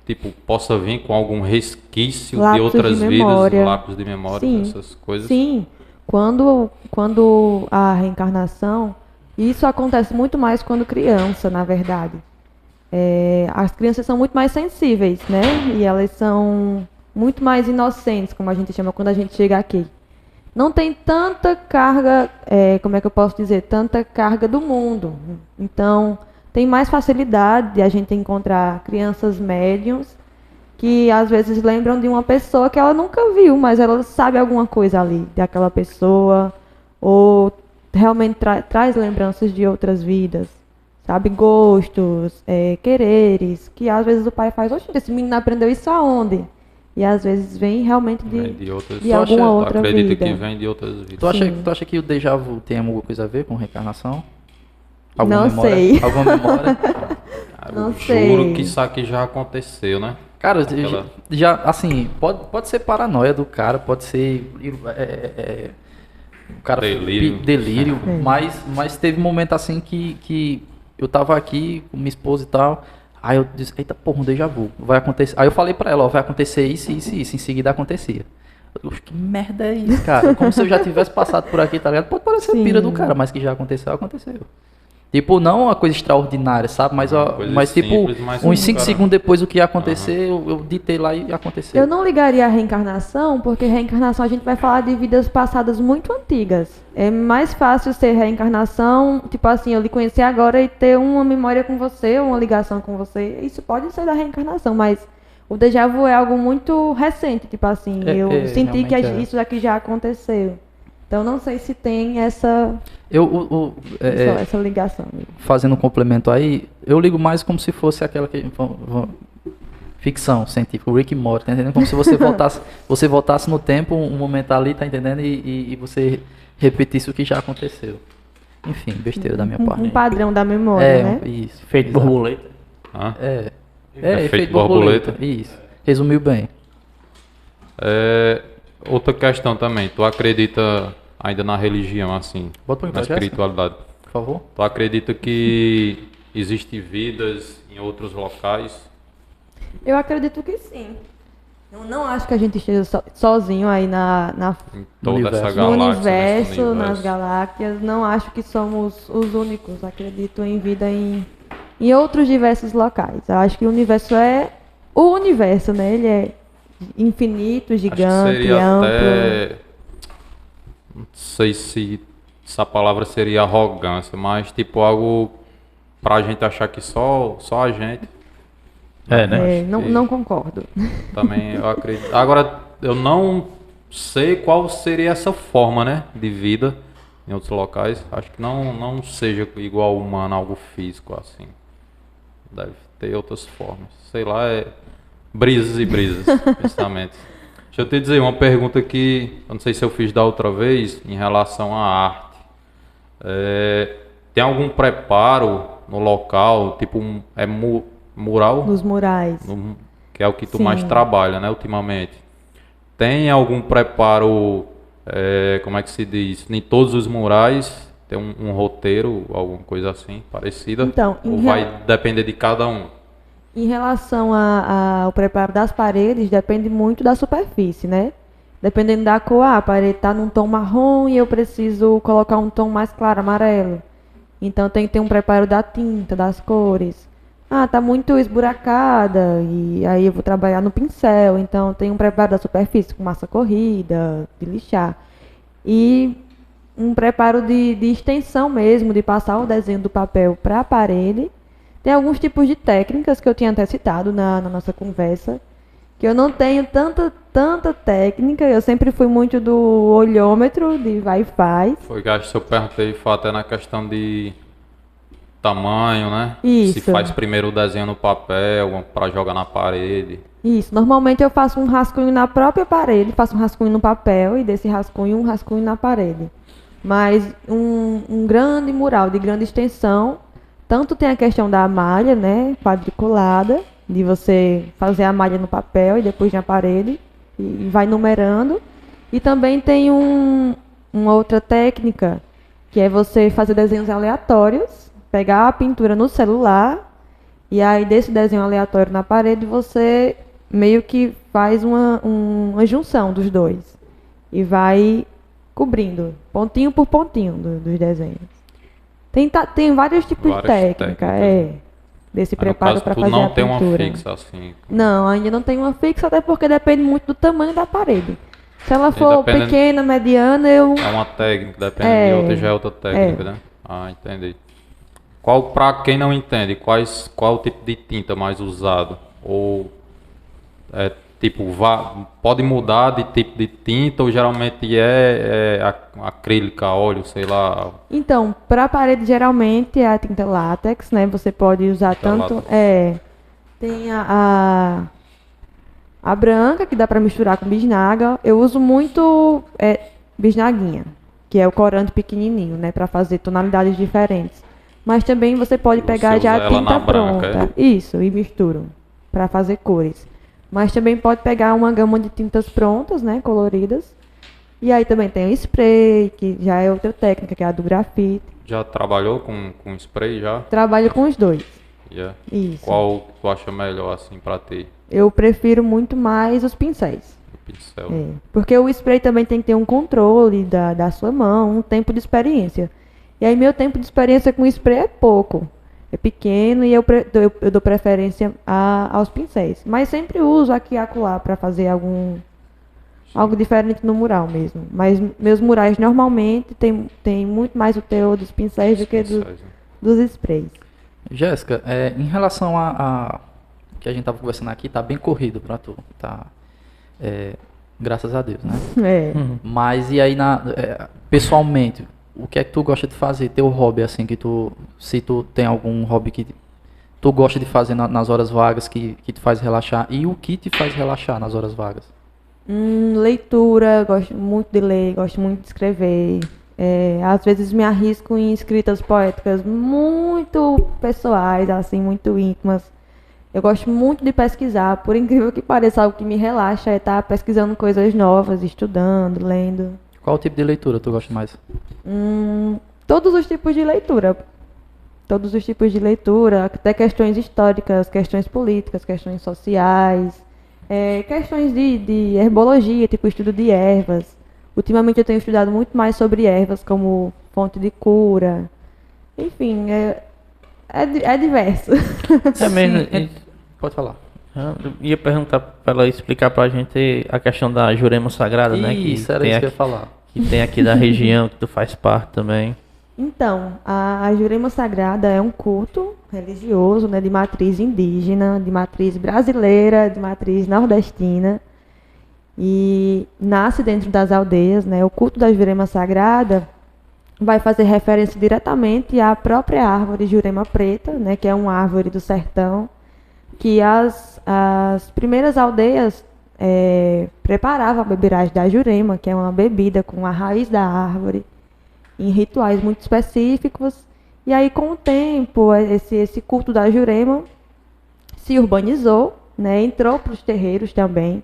tipo possa vir com algum resquício de Lapsos de outras memória. vidas, lápis de memória, Sim. essas coisas? Sim, quando a reencarnação, isso acontece muito mais quando criança, na verdade. as crianças são muito mais sensíveis, né? E elas são muito mais inocentes, como a gente chama quando a gente chega aqui. Não tem tanta carga, como é que eu posso dizer? Tanta carga do mundo. Então, tem mais facilidade de a gente encontrar crianças médiums que às vezes lembram de uma pessoa que ela nunca viu, mas ela sabe alguma coisa ali daquela pessoa, ou realmente traz lembranças de outras vidas, sabe? Gostos, quereres, que às vezes o pai faz, oxe, esse menino aprendeu isso aonde? E às vezes vem realmente de alguma outra vida. Acredito que vem de outras vidas. Tu acha que o déjà vu tem alguma coisa a ver com reencarnação? Não memória? sei. Alguma memória? Não Eu sei. juro que isso aqui já aconteceu, né? Cara, Aquela- já, assim, pode ser paranoia do cara, pode ser o cara delírio, mas teve um momento assim que eu tava aqui com minha esposa e tal, aí eu disse, eita porra, um déjà vu, vai acontecer. Aí eu falei pra ela, ó, vai acontecer isso, isso e isso, em seguida acontecia. Eu digo, que merda é isso, cara? Como se eu já tivesse passado por aqui, tá ligado? Pode parecer Sim. pira do cara, mas que já aconteceu, aconteceu. Tipo, não uma coisa extraordinária, sabe? Mas tipo, simples, mas uns 5 cara- segundos depois do que ia acontecer, eu ditei lá e aconteceu. Eu não ligaria a reencarnação, porque reencarnação a gente vai falar de vidas passadas muito antigas. É mais fácil ser reencarnação, tipo assim, eu lhe conhecer agora e ter uma memória com você, uma ligação com você. Isso pode ser da reencarnação, mas o déjà vu é algo muito recente, tipo assim, eu senti que realmente isso daqui já aconteceu. Então não sei se tem essa ligação. Fazendo um complemento aí, eu ligo mais como se fosse aquela ficção científica, o Rick and Morty, tá entendendo? Como se você voltasse no tempo, um momento ali, tá entendendo? E você repetisse o que já aconteceu. Enfim, besteira da minha parte. Um padrão da memória, né? Isso. Feito Exato. borboleta. Hã? Efeito borboleta. Isso. Resumiu bem. Outra questão também, tu acredita ainda na religião, assim, Bota pra mim, na Jéssica, espiritualidade? por favor. Tu acredita que existem vidas em outros locais? Eu acredito que sim. Eu não acho que a gente esteja sozinho aí Em toda universo. essa no galáxia, universo, nesse universo? nas galáxias. Não acho que somos os únicos. Acredito em vida em outros diversos locais. Eu acho que o universo é o universo, né? Ele é infinito, Acho que gigante, seria amplo. até... Não sei se essa palavra seria arrogância, mas tipo algo pra gente achar que só a gente. Né? Não concordo. Também eu acredito. Agora, eu não sei qual seria essa forma, né, de vida em outros locais. Acho que não seja igual ao humano, algo físico assim. Deve ter outras formas. Sei lá, brisas e brisas, pensamentos. Deixa eu te dizer uma pergunta que eu não sei se eu fiz da outra vez em relação à arte. Tem algum preparo no local, tipo mural? Nos murais. Que é o que tu Sim. mais trabalha, né, ultimamente. Tem algum preparo, como é que se diz? Em todos os murais tem um roteiro, alguma coisa assim, parecida? Então, ou vai depender de cada um? Em relação ao preparo das paredes, depende muito da superfície, né? Dependendo da cor, a parede está num tom marrom e eu preciso colocar um tom mais claro, amarelo. Então tem que ter um preparo da tinta, das cores. Tá muito esburacada e aí eu vou trabalhar no pincel. Então tem um preparo da superfície com massa corrida, de lixar. E um preparo de extensão mesmo, de passar o desenho do papel para a parede. Tem alguns tipos de técnicas que eu tinha até citado na nossa conversa, que eu não tenho tanta técnica, eu sempre fui muito do olhômetro, de vai e faz. Foi que acho que eu perguntei, foi até na questão de tamanho, né? Isso. Se faz primeiro o desenho no papel, para jogar na parede. Isso, normalmente eu faço um rascunho na própria parede, faço um rascunho no papel e desse rascunho um rascunho na parede. Mas um grande mural de grande extensão, tanto tem a questão da malha, né, quadriculada, de você fazer a malha no papel e depois na parede, e vai numerando. E também tem uma outra técnica, que é você fazer desenhos aleatórios, pegar a pintura no celular, e aí desse desenho aleatório na parede, você meio que faz uma junção dos dois. E vai cobrindo, pontinho por pontinho dos desenhos. Tem vários tipos de técnica, desse Aí, no preparo caso, para tu fazer a não tem uma pintura. fixa assim. Não, ainda não tem uma fixa, até porque depende muito do tamanho da parede. Se ela E for dependendo- pequena, mediana, eu... É uma técnica, depende de outra, já é outra técnica, né? Ah, entendi. Pra quem não entende, qual o tipo de tinta mais usado? Ou é tipo, pode mudar de tipo de tinta ou geralmente acrílica, óleo, sei lá. Então, para a parede geralmente é a tinta látex, né? Você pode usar Tinta tanto... látex. Tem a branca, que dá para misturar com bisnaga. Eu uso muito bisnaguinha, que é o corante pequenininho, né? Para fazer tonalidades diferentes. Mas também você pode pegar Você já usa a ela tinta na branca, pronta. Isso, e misturo para fazer cores. Mas também pode pegar uma gama de tintas prontas, né? Coloridas. E aí também tem o spray, que já é outra técnica, que é a do grafite. Já trabalhou com spray já? Trabalho com os dois. Yeah. Isso. Qual tu acha melhor assim pra ti? Eu prefiro muito mais os pincéis. O pincel. Porque o spray também tem que ter um controle da sua mão, um tempo de experiência. E aí meu tempo de experiência com spray é pouco. É pequeno e eu dou preferência aos pincéis. Mas sempre uso aqui e acolá para fazer algo diferente no mural mesmo. Mas meus murais normalmente tem muito mais o teor dos pincéis do que Pincéis, né? dos sprays. Jéssica, em relação a que a gente tava conversando aqui, tá bem corrido pra tu, tá? Graças a Deus, né? Mas e aí, pessoalmente, o que é que tu gosta de fazer? Teu hobby, assim, se tu tem algum hobby que tu gosta de fazer nas horas vagas que te faz relaxar, e o que te faz relaxar nas horas vagas? Leitura, gosto muito de ler, gosto muito de escrever. Às vezes me arrisco em escritas poéticas muito pessoais, assim, muito íntimas. Eu gosto muito de pesquisar, por incrível que pareça, algo que me relaxa é estar pesquisando coisas novas, estudando, lendo. Qual tipo de leitura tu gosta mais? Todos os tipos de leitura. Todos os tipos de leitura, até questões históricas, questões políticas, questões sociais, questões de herbologia, tipo estudo de ervas. Ultimamente eu tenho estudado muito mais sobre ervas como fonte de cura. Enfim, é diverso. É mesmo. Pode falar. Eu ia perguntar para ela explicar pra gente a questão da Jurema Sagrada, né? Isso, era isso que eu ia falar. Que tem aqui da região, que tu faz parte também. Então, a Jurema Sagrada é um culto religioso, né, de matriz indígena, de matriz brasileira, de matriz nordestina. E nasce dentro das aldeias, né? O culto da Jurema Sagrada vai fazer referência diretamente à própria árvore Jurema Preta, né? Que é uma árvore do sertão, que as primeiras aldeias preparavam a beberagem da Jurema, que é uma bebida com a raiz da árvore, em rituais muito específicos. E aí, com o tempo, esse culto da Jurema se urbanizou, né? Entrou para os terreiros também.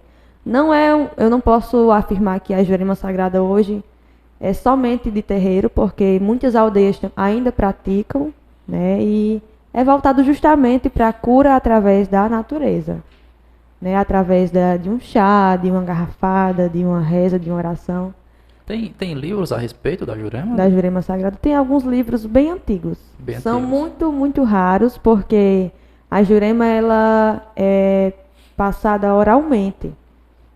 Eu não posso afirmar que a Jurema Sagrada hoje é somente de terreiro, porque muitas aldeias ainda praticam, né? E é voltado justamente para a cura através da natureza, né? Através de um chá, de uma garrafada, de uma reza, de uma oração. Tem livros a respeito da Jurema? Da Jurema Sagrada. Tem alguns livros bem antigos. São antigos. muito, muito raros, porque a Jurema ela é passada oralmente.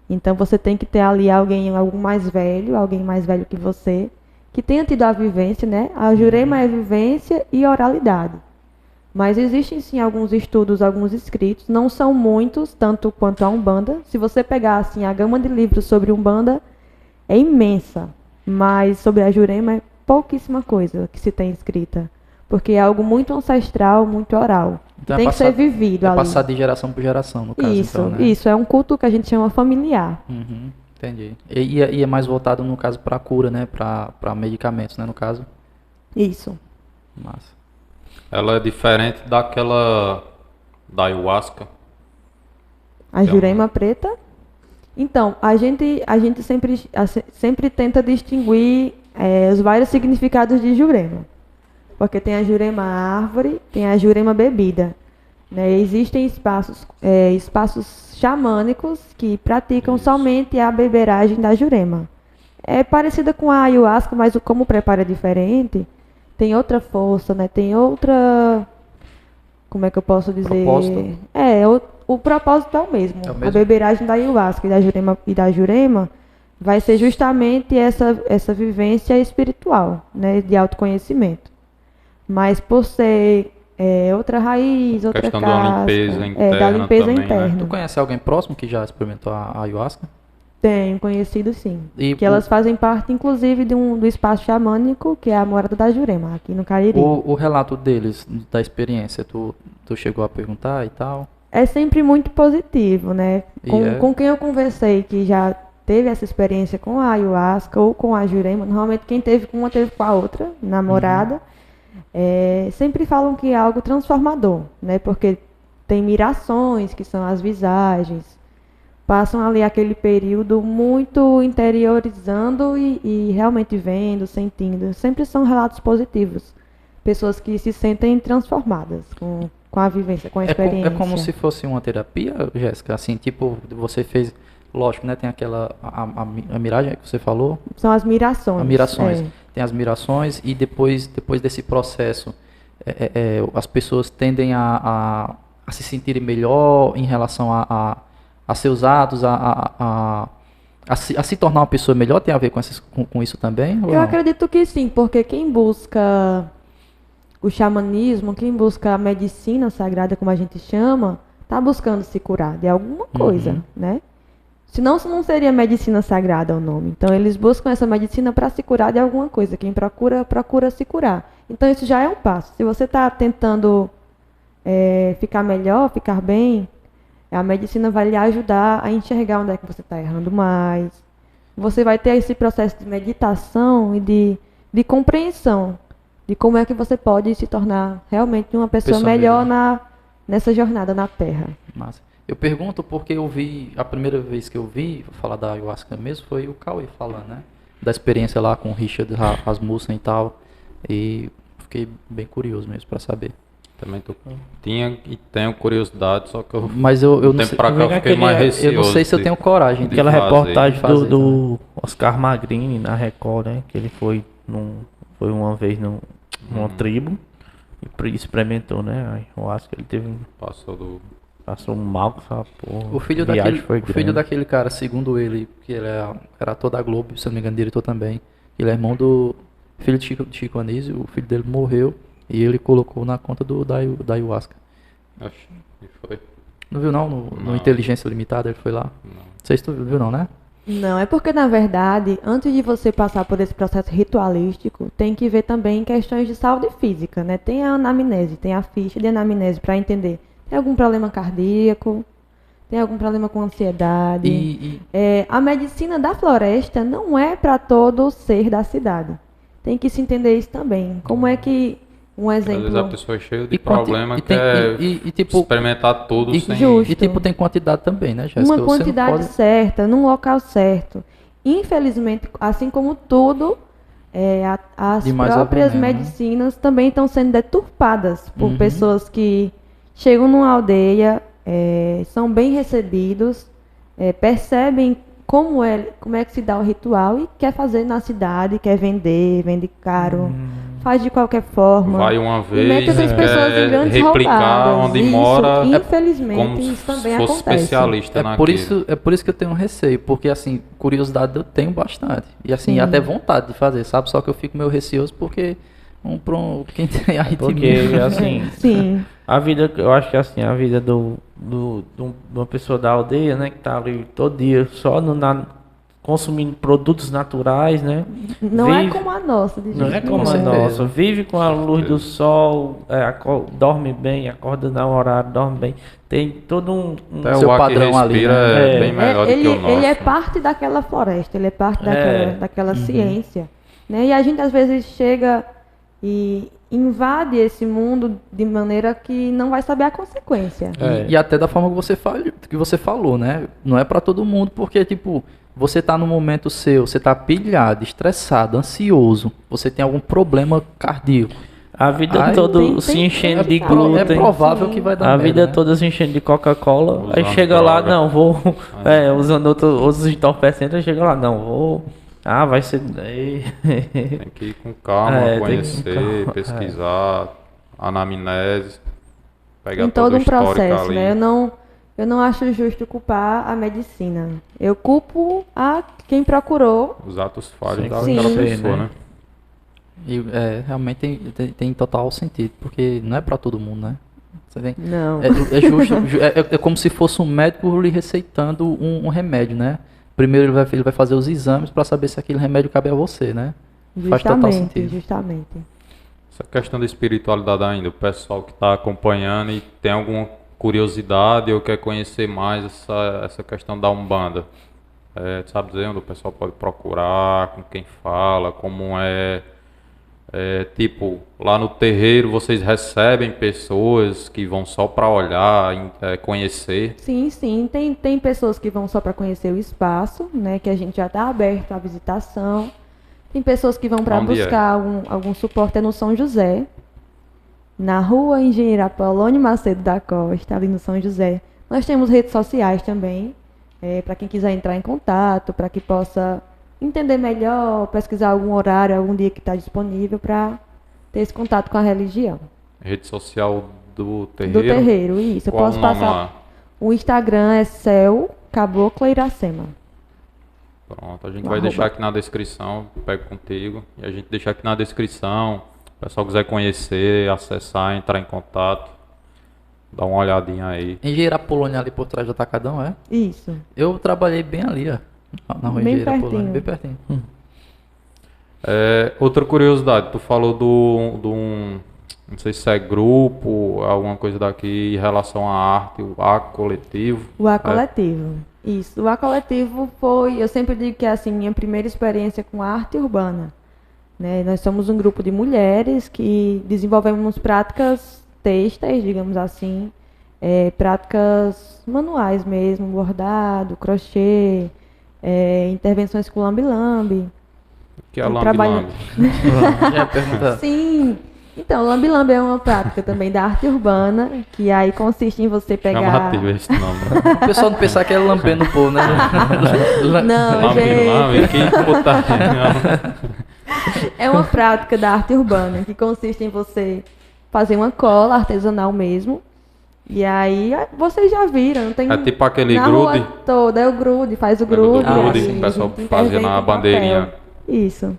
Então você tem que ter ali algo mais velho, alguém mais velho que você, que tenha tido a vivência, né? A Jurema é vivência e oralidade. Mas existem sim alguns estudos, alguns escritos, não são muitos, tanto quanto a Umbanda. Se você pegar assim a gama de livros sobre Umbanda, é imensa, mas sobre a Jurema é pouquíssima coisa que se tem escrita, porque é algo muito ancestral, muito oral. Então tem que ser vivido ali. Passado de geração por geração, no caso. Isso, então, né? isso. É um culto que a gente chama familiar. Entendi. E é mais voltado, no caso, para cura, né? Para medicamentos, né? No caso. Isso. Massa. Ela é diferente da ayahuasca. A Jurema Preta. Então, a gente sempre tenta distinguir os vários significados de Jurema. Porque tem a Jurema árvore, tem a Jurema bebida. Né? Existem espaços xamânicos que praticam somente a beberagem da Jurema. É parecida com a ayahuasca, mas como o preparo é diferente, tem outra força, né? Tem outra como é que eu posso dizer? Propósito? O propósito é o mesmo. É o mesmo? A beberagem da ayahuasca e da jurema vai ser justamente essa vivência espiritual, né, de autoconhecimento. Mas por ser outra raiz, outra Questão da casca, limpeza da interna limpeza também, né? interna. Tu conhece alguém próximo que já experimentou a ayahuasca? Tenho conhecido, sim. E Que elas fazem parte, inclusive, do espaço xamânico, que é a Morada da Jurema, aqui no Cariri. o relato deles, da experiência, tu chegou a perguntar e tal? É sempre muito positivo, né? E é? Com quem eu conversei que já teve essa experiência com a ayahuasca ou com a jurema, normalmente quem teve com uma teve com a outra, namorada, sempre falam que é algo transformador, né? Porque tem mirações, que são as visagens, passam ali aquele período muito interiorizando e realmente vendo, sentindo. Sempre são relatos positivos. Pessoas que se sentem transformadas com a vivência, com a experiência. É como se fosse uma terapia, Jéssica? Assim, tipo, você fez... Lógico, né? Tem aquela... A miragem que você falou. São as mirações. As mirações. Tem as mirações e depois desse processo, as pessoas tendem a se sentirem melhor em relação a seus atos, a se tornar uma pessoa melhor. Tem a ver com isso também? Ou Eu não? acredito que sim, porque quem busca o xamanismo, quem busca a medicina sagrada, como a gente chama, está buscando se curar de alguma coisa, né? Senão não seria medicina sagrada o nome. Então eles buscam essa medicina para se curar de alguma coisa. Quem procura se curar. Então isso já é um passo. Se você está tentando ficar melhor, ficar bem, a medicina vai lhe ajudar a enxergar onde é que você está errando mais. Você vai ter esse processo de meditação e de compreensão de como é que você pode se tornar realmente uma pessoa melhor nessa jornada na Terra. Massa. Eu pergunto porque eu vi, a primeira vez que eu vi, vou falar da ayahuasca mesmo, foi o Cauê falando, né? Da experiência lá com o Richard Rasmussen e tal. E fiquei bem curioso mesmo para saber. Também tinha e tenho curiosidade, só que Mas eu não tempo sei, pra cá eu fiquei mais receoso. eu não sei se eu tenho coragem de Aquela fazer, reportagem fazer do Oscar Magrini na Record, né? Que ele foi uma vez numa tribo e experimentou, né? A ayahuasca, ele passou mal com essa porra. O filho daquele cara, segundo ele, que ele era ator da Globo, se não me engano, diretor também. Ele é irmão do filho de Chico Anísio, o filho dele morreu e ele colocou na conta da ayahuasca. Acho que foi. Não viu não? No Inteligência Limitada ele foi lá? Não sei se tu viu não, né? Não, é porque, na verdade, antes de você passar por esse processo ritualístico, tem que ver também questões de saúde física, né? Tem a anamnese, tem a ficha de anamnese para entender. Tem algum problema cardíaco? Tem algum problema com ansiedade? A medicina da floresta não é para todo ser da cidade. Tem que se entender isso também. Como é que, um exemplo... Às vezes a pessoa é cheia de problema tipo, experimentar tudo sem... Justo. E tipo, tem quantidade também, né, Jéssica? Uma quantidade certa, num local certo. Infelizmente, assim como tudo, as próprias medicinas também estão sendo deturpadas por pessoas que chegam numa aldeia, são bem recebidos, percebem como é que se dá o ritual e quer fazer na cidade, vende caro, faz de qualquer forma. Vai uma vez, e mete outras pessoas em grandes replicar roubadas. onde Isso, mora, infelizmente, como isso também se fosse acontece. especialista naquilo. É por isso que eu tenho receio, porque assim, curiosidade eu tenho bastante. E assim, até vontade de fazer, sabe? Só que eu fico meio receoso porque quem tem a Porque, assim, Sim. a vida, eu acho que assim, a vida de uma pessoa da aldeia, né, que tá ali todo dia só consumindo produtos naturais, né? Não é como a nossa. Não é como a nossa. Vive com a luz do sol, dorme bem, acorda no horário, dorme bem. Tem todo um seu padrão ali, né? Bem melhor do que o nosso. Ele é parte daquela floresta, ele é parte daquela ciência. Né? E a gente às vezes chega e invade esse mundo de maneira que não vai saber a consequência. E até da forma que você falou, né? Não é pra todo mundo, porque tipo, você tá no momento seu, você tá pilhado, estressado, ansioso, você tem algum problema cardíaco. A vida toda se enchendo de glúten. É provável que vai dar A merda, vida né? toda se enchendo de Coca-Cola. Aí Usando chega lá, droga. não, vou... usando outros entorpecentes, aí chega lá, não, vou... vai ser... Tem que ir com calma, tem que ir com conhecer, calma, pesquisar, anamnese. Pegar Tem todo o um histórico processo, ali. né? Eu não acho justo culpar a medicina. Eu culpo a quem procurou. Os atos falhos Sem daquela conhecer, pessoa, né? né? E realmente tem total sentido, porque não é pra todo mundo, né? Você tem, Não. é justo, é como se fosse um médico lhe receitando um remédio, né? Primeiro ele vai fazer os exames pra saber se aquele remédio cabe a você, né? Faz total Justamente, sentido. justamente. Essa questão da espiritualidade ainda, o pessoal que está acompanhando e tem alguma curiosidade ou quer conhecer mais essa questão da Umbanda. Sabe dizer onde o pessoal pode procurar, com quem fala, como tipo, lá no terreiro vocês recebem pessoas que vão só para olhar, conhecer. Sim, sim. Tem pessoas que vão só para conhecer o espaço, né? Que a gente já está aberto à visitação. Tem pessoas que vão para Onde é? buscar algum suporte no São José, na rua Engenheiro Apolônio Macedo da Costa, ali no São José. Nós temos redes sociais também, para quem quiser entrar em contato, para que possa entender melhor, pesquisar algum horário, algum dia que está disponível para ter esse contato com a religião. Rede social do Do terreiro. terreiro, isso. Eu Qual posso o nome passar. lá? O Instagram é Céu Cabocla Iracema. Pronto, a gente vai deixar aqui na descrição, pego contigo, e a gente deixa aqui na descrição, o pessoal quiser conhecer, acessar, entrar em contato, dá uma olhadinha aí. Engenheiro Apolônio ali por trás do Atacadão, é? Isso. Eu trabalhei bem ali, ó. Na rua Bem Engenheiro Apolônio, pertinho. bem pertinho. Outra curiosidade, tu falou não sei se é grupo, alguma coisa daqui em relação à arte, o A coletivo. O A Coletivo. Isso. O A Coletivo foi, eu sempre digo que é assim, minha primeira experiência com arte urbana. Né? Nós somos um grupo de mulheres que desenvolvemos práticas têxteis, digamos assim, práticas manuais mesmo, bordado, crochê, intervenções com lambe-lambe. Que é Eu lambe-lambe. Já ia perguntar. Sim. Então, lambe-lambe é uma prática também da arte urbana, que aí consiste em você pegar... Chamativo esse nome. O pessoal não pensar que é lambendo o povo, né? Não, gente. Lambe-lambe, que putaria. É uma prática da arte urbana, que consiste em você fazer uma cola artesanal mesmo. E aí, vocês já viram, tem É tipo aquele na grude. rua toda, é o grude, faz o Lembra do grude. grude aí que o pessoal a gente fazia intervém na com papel. bandeirinha. Isso.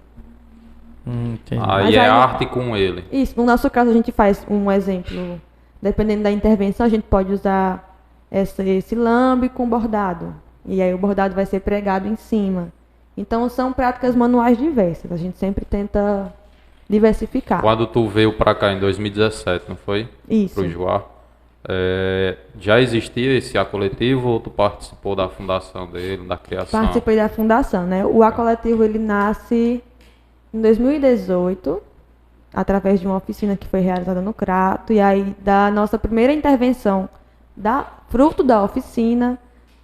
Entendi. Aí Mas é aí- arte com ele. Isso, no nosso caso a gente faz um exemplo, dependendo da intervenção, a gente pode usar esse lambe com bordado. E aí o bordado vai ser pregado em cima. Então são práticas manuais diversas, a gente sempre tenta diversificar. Quando tu veio pra cá em 2017, não foi? Isso. Pro Joá. Já existia esse A coletivo ou tu participou da fundação dele, da criação? Participei da fundação, né? O A Coletivo ele nasce em 2018, através de uma oficina que foi realizada no Crato, e aí da nossa primeira intervenção, fruto da oficina,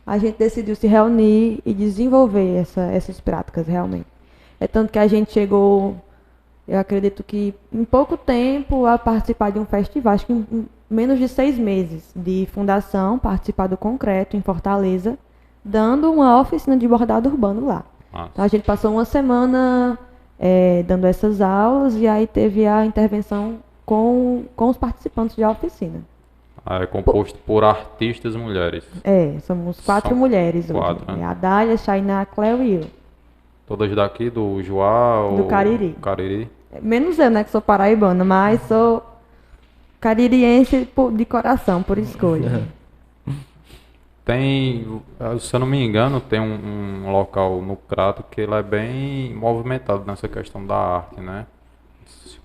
a gente decidiu se reunir e desenvolver essas práticas realmente. É tanto que a gente chegou, eu acredito que em pouco tempo, a participar de um festival, acho que em menos de 6 meses de fundação, participar do Concreto em Fortaleza, dando uma oficina de bordado urbano lá. Massa. Então a gente passou uma semana dando essas aulas e aí teve a intervenção com os participantes da oficina. É composto por artistas mulheres. Somos 4 São mulheres hoje. 4, né? A Dália, Chainá, Cleo e eu. Todas daqui do Joá ou... Do Cariri. Cariri. Menos eu, né, que sou paraibana, mas sou caririense de coração, por escolha. Tem, se eu não me engano, tem um local no Crato que ele é bem movimentado nessa questão da arte, né?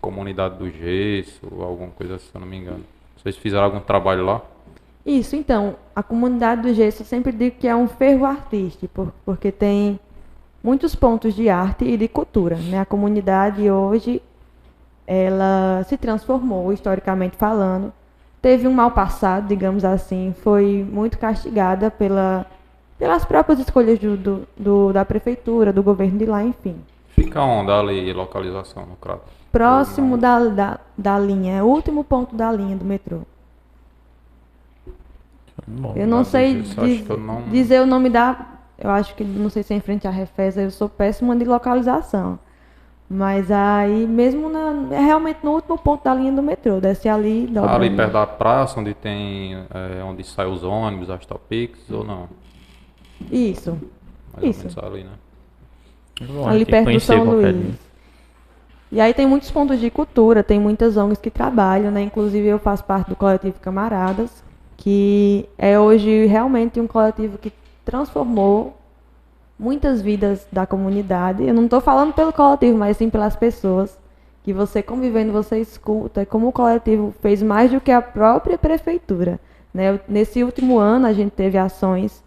Comunidade do Gesso, alguma coisa assim, se eu não me engano. Vocês fizeram algum trabalho lá? Isso, então, a comunidade do gesso eu sempre digo que é um fervo artístico, porque tem muitos pontos de arte e de cultura, né? A comunidade hoje, ela se transformou, historicamente falando, teve um mau passado, digamos assim, foi muito castigada pelas próprias escolhas da prefeitura, do governo de lá, enfim. Fica onde ali, localização no Crato? Próximo da linha, é o último ponto da linha do metrô. Bom, Eu não do sei gesso, acho que eu não- dizer o nome eu acho que não sei se é em frente à Refesa, eu sou péssima de localização. Mas aí, mesmo é realmente no último ponto da linha do metrô, desce ali, dobra Ali ali. perto da praça, onde tem, onde saem os ônibus, as Topics, ou não? Isso, Mais Isso. ou menos ali, né? Bom, ali tem que perto do conhecer São qualquer Luís. dia. E aí tem muitos pontos de cultura, tem muitas ONGs que trabalham, né? Inclusive eu faço parte do coletivo Camaradas, que é hoje realmente um coletivo que transformou muitas vidas da comunidade. Eu não estou falando pelo coletivo, mas sim pelas pessoas que você convivendo, você escuta como o coletivo fez mais do que a própria prefeitura, né? Nesse último ano a gente teve ações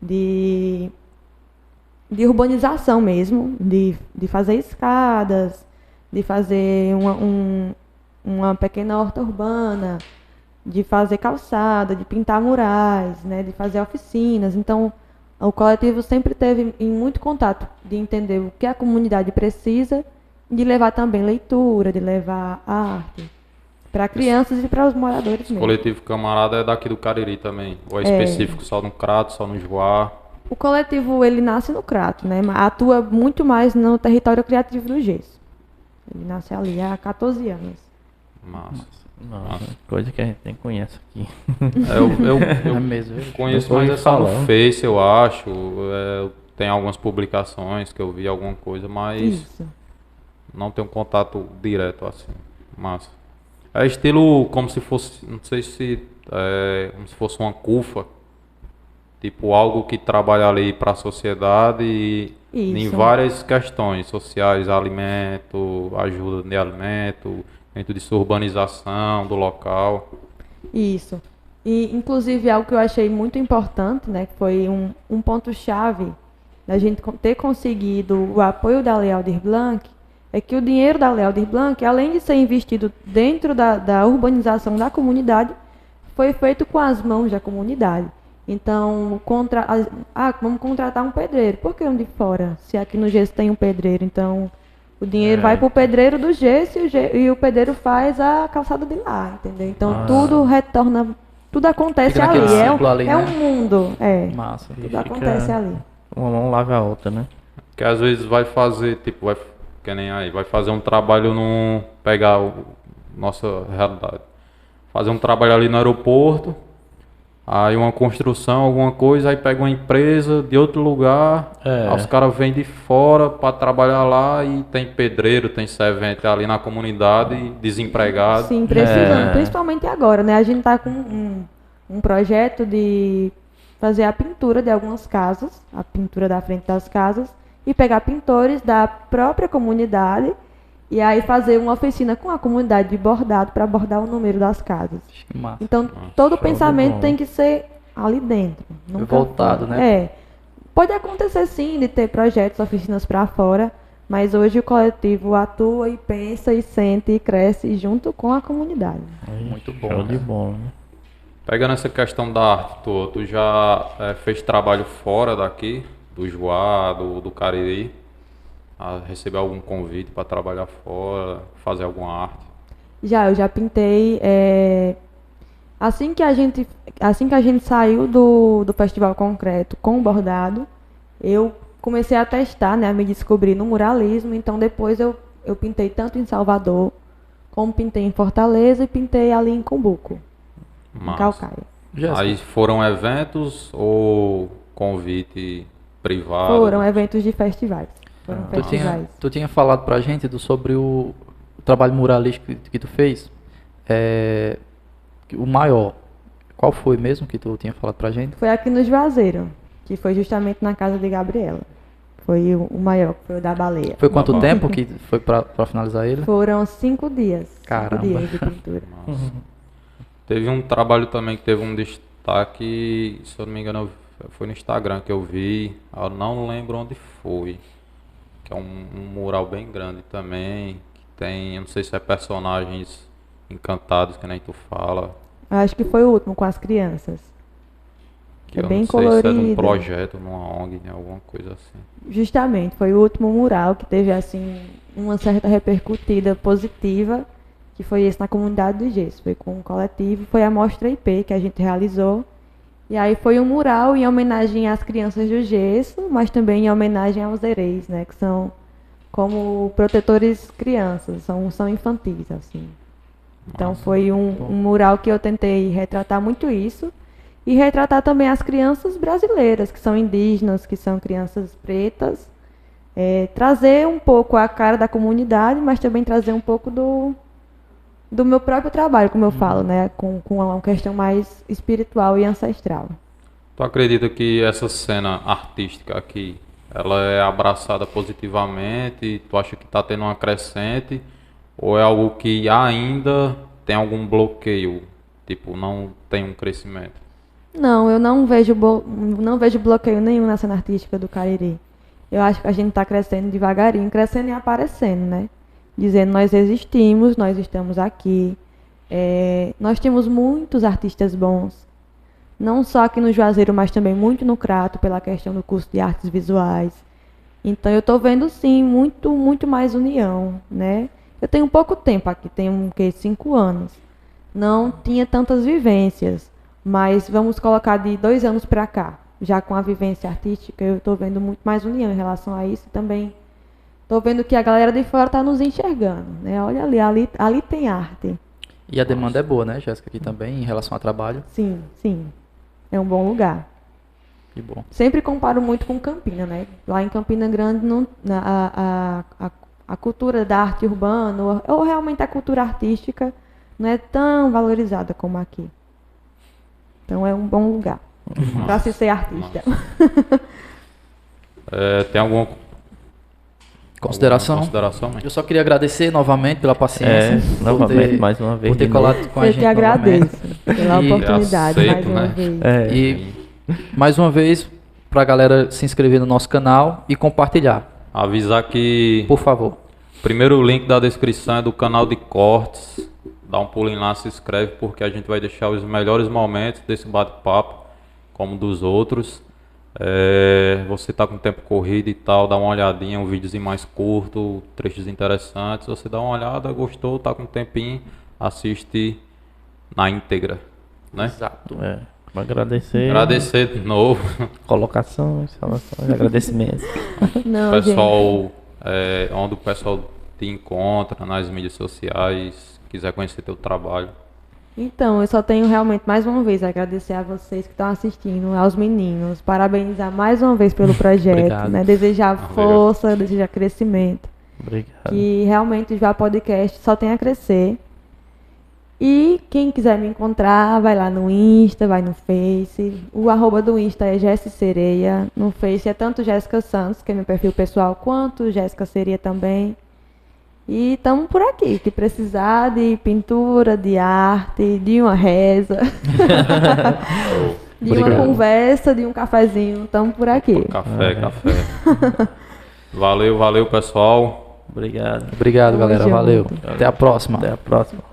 de urbanização mesmo, de fazer escadas, de fazer uma pequena horta urbana, de fazer calçada, de pintar murais, né, de fazer oficinas. Então, o coletivo sempre teve em muito contato de entender o que a comunidade precisa, de levar também leitura, de levar arte para crianças e para os moradores Esse mesmo. coletivo Camarada é daqui do Cariri também? Ou é específico só no Crato, só no Joá? O coletivo ele nasce no Crato, né? Atua muito mais no território criativo do Gesso. Ele nasce ali há 14 anos. Massa. Nossa, coisa que a gente nem conhece aqui. Eu É mesmo. viu? conheço Nunca mais ouvi só no falar. Face, eu acho. Tem algumas publicações que eu vi alguma coisa, mas Isso. não tenho contato direto assim. Massa. É estilo como se fosse, não sei se como se fosse uma CUFA, tipo algo que trabalha ali para a sociedade e em Isso. várias questões sociais, alimento, ajuda de alimento, dentro disso urbanização do local. Isso. E, inclusive, algo que eu achei muito importante, né, que foi um ponto-chave da gente ter conseguido o apoio da Lei Aldir Blanc, é que o dinheiro da Lei Aldir Blanc, além de ser investido dentro da urbanização da comunidade, foi feito com as mãos da comunidade. Então, vamos contratar um pedreiro. Por que um de fora? Se aqui no Gesso tem um pedreiro, então o dinheiro vai para o pedreiro do Gesso e o pedreiro faz a calçada de lá, entendeu? Então tudo retorna, tudo acontece Fica ali. naquele ciclo ali, É né? um mundo, Massa. tudo acontece ali. Uma mão lava a outra, né? Que às vezes vai fazer, tipo, que nem aí, vai fazer um trabalho pegar nossa realidade. Fazer um trabalho ali no aeroporto, aí uma construção, alguma coisa, aí pega uma empresa de outro lugar, aí os caras vêm de fora para trabalhar lá e tem pedreiro, tem servente ali na comunidade, desempregado. Sim, precisando, principalmente agora, né? A gente está com um projeto de fazer a pintura de algumas casas, a pintura da frente das casas, e pegar pintores da própria comunidade e aí fazer uma oficina com a comunidade de bordado para bordar o número das casas. Que massa. Então, todo o show de pensamento bola. tem que ser ali dentro. Nunca Voltado, fora. né? É. Pode acontecer sim de ter projetos, oficinas para fora, mas hoje o coletivo atua e pensa e sente e cresce junto com a comunidade. Muito bom, Show de cara. bola, né? Pegando essa questão da arte, tu já fez trabalho fora daqui, do Joá, do Cariri? Receber algum convite para trabalhar fora, fazer alguma arte? Eu já pintei. Assim que a gente saiu do Festival Concreto com o bordado, eu comecei a testar, né, a me descobrir no muralismo. Então depois eu pintei tanto em Salvador, como pintei em Fortaleza e pintei ali em Cumbuco, em Massa. Calcaia. Jéssica, Aí foram eventos ou convite privado? Foram eventos de festivais. Foram tu festivais. tinha falado pra gente sobre o trabalho muralístico que tu fez. O maior. Qual foi mesmo que tu tinha falado pra gente? Foi aqui no Juazeiro, que foi justamente na casa de Gabriela. Foi o maior, foi o da baleia. Foi quanto tempo que foi pra finalizar ele? Foram 5 dias. Caramba. 5 dias de pintura. Nossa. Teve um trabalho também que teve um destaque, se eu não me engano, foi no Instagram que eu vi, eu não lembro onde foi. Que é um mural bem grande também, que tem, eu não sei se é personagens encantados, que nem tu fala. Eu acho que foi o último, com as crianças. Que É eu bem não sei se é de um colorido. projeto, numa ONG, né, alguma coisa assim. Justamente, foi o último mural que teve, assim, uma certa repercutida positiva, que foi esse na comunidade do Gesso. Foi com o coletivo, foi a Mostra IP que a gente realizou. E aí foi um mural em homenagem às crianças do Gesso, mas também em homenagem aos Ereis, né, que são como protetores crianças, são infantis, assim. Então foi um mural que eu tentei retratar muito isso e retratar também as crianças brasileiras, que são indígenas, que são crianças pretas, trazer um pouco a cara da comunidade, mas também trazer um pouco do meu próprio trabalho, como eu falo, né, com uma questão mais espiritual e ancestral. Tu acredita que essa cena artística aqui, ela é abraçada positivamente? Tu acha que está tendo uma crescente? Ou é algo que ainda tem algum bloqueio? Tipo, não tem um crescimento? Não, eu não vejo bloqueio nenhum na cena artística do Cariri. Eu acho que a gente está crescendo devagarinho, crescendo e aparecendo, né? Dizendo, nós existimos, nós estamos aqui. Nós temos muitos artistas bons. Não só aqui no Juazeiro, mas também muito no Crato, pela questão do curso de artes visuais. Então, eu estou vendo, sim, muito mais união, né? Eu tenho pouco tempo aqui, tenho 5 anos. Não tinha tantas vivências, mas vamos colocar de 2 anos para cá. Já com a vivência artística, eu estou vendo muito mais união em relação a isso. Também estou vendo que a galera de fora está nos enxergando, né? Olha ali tem arte. E a demanda é boa, né, Jéssica, aqui também, em relação ao trabalho? Sim, sim. É um bom lugar. Que bom. Sempre comparo muito com Campina, né? Lá em Campina Grande, a cultura da arte urbana, ou realmente a cultura artística, não é tão valorizada como aqui. Então é um bom lugar para se ser artista. Tem alguma Consideração? Eu só queria agradecer novamente pela paciência. Novamente, mais uma vez. Por ter colado com a gente. Eu que agradeço pela oportunidade, aceito, mais uma né? vez. E mais uma vez, pra galera se inscrever no nosso canal e compartilhar. Avisar que Por favor. primeiro o link da descrição é do canal de cortes. Dá um pulinho lá, se inscreve, porque a gente vai deixar os melhores momentos desse bate-papo, como dos outros. Você tá com tempo corrido e tal, dá uma olhadinha, um videozinho mais curto, trechos interessantes. Você dá uma olhada, gostou, tá com um tempinho, assiste na íntegra, né? Exato. Agradecer. Agradecer de novo. Colocações, agradecimentos. Não, Pessoal, onde o pessoal te encontra nas mídias sociais, quiser conhecer teu trabalho. Então, eu só tenho realmente mais uma vez a agradecer a vocês que estão assistindo, aos meninos, parabenizar mais uma vez pelo projeto, né? Desejar força, desejar crescimento. Obrigado. Que realmente o Joá Podcast só tem a crescer. E quem quiser me encontrar, vai lá no Insta, vai no Face. O @ do Insta é Jéssica Sereia. No Face é tanto Jéssica Santos, que é meu perfil pessoal, quanto Jéssica Sereia também. E estamos por aqui, que precisar de pintura, de arte, de uma reza, de uma conversa, de um cafezinho, estamos por aqui. Café. Valeu, pessoal. Obrigado. Obrigado, galera. junto. Valeu. Até a próxima. Até a próxima.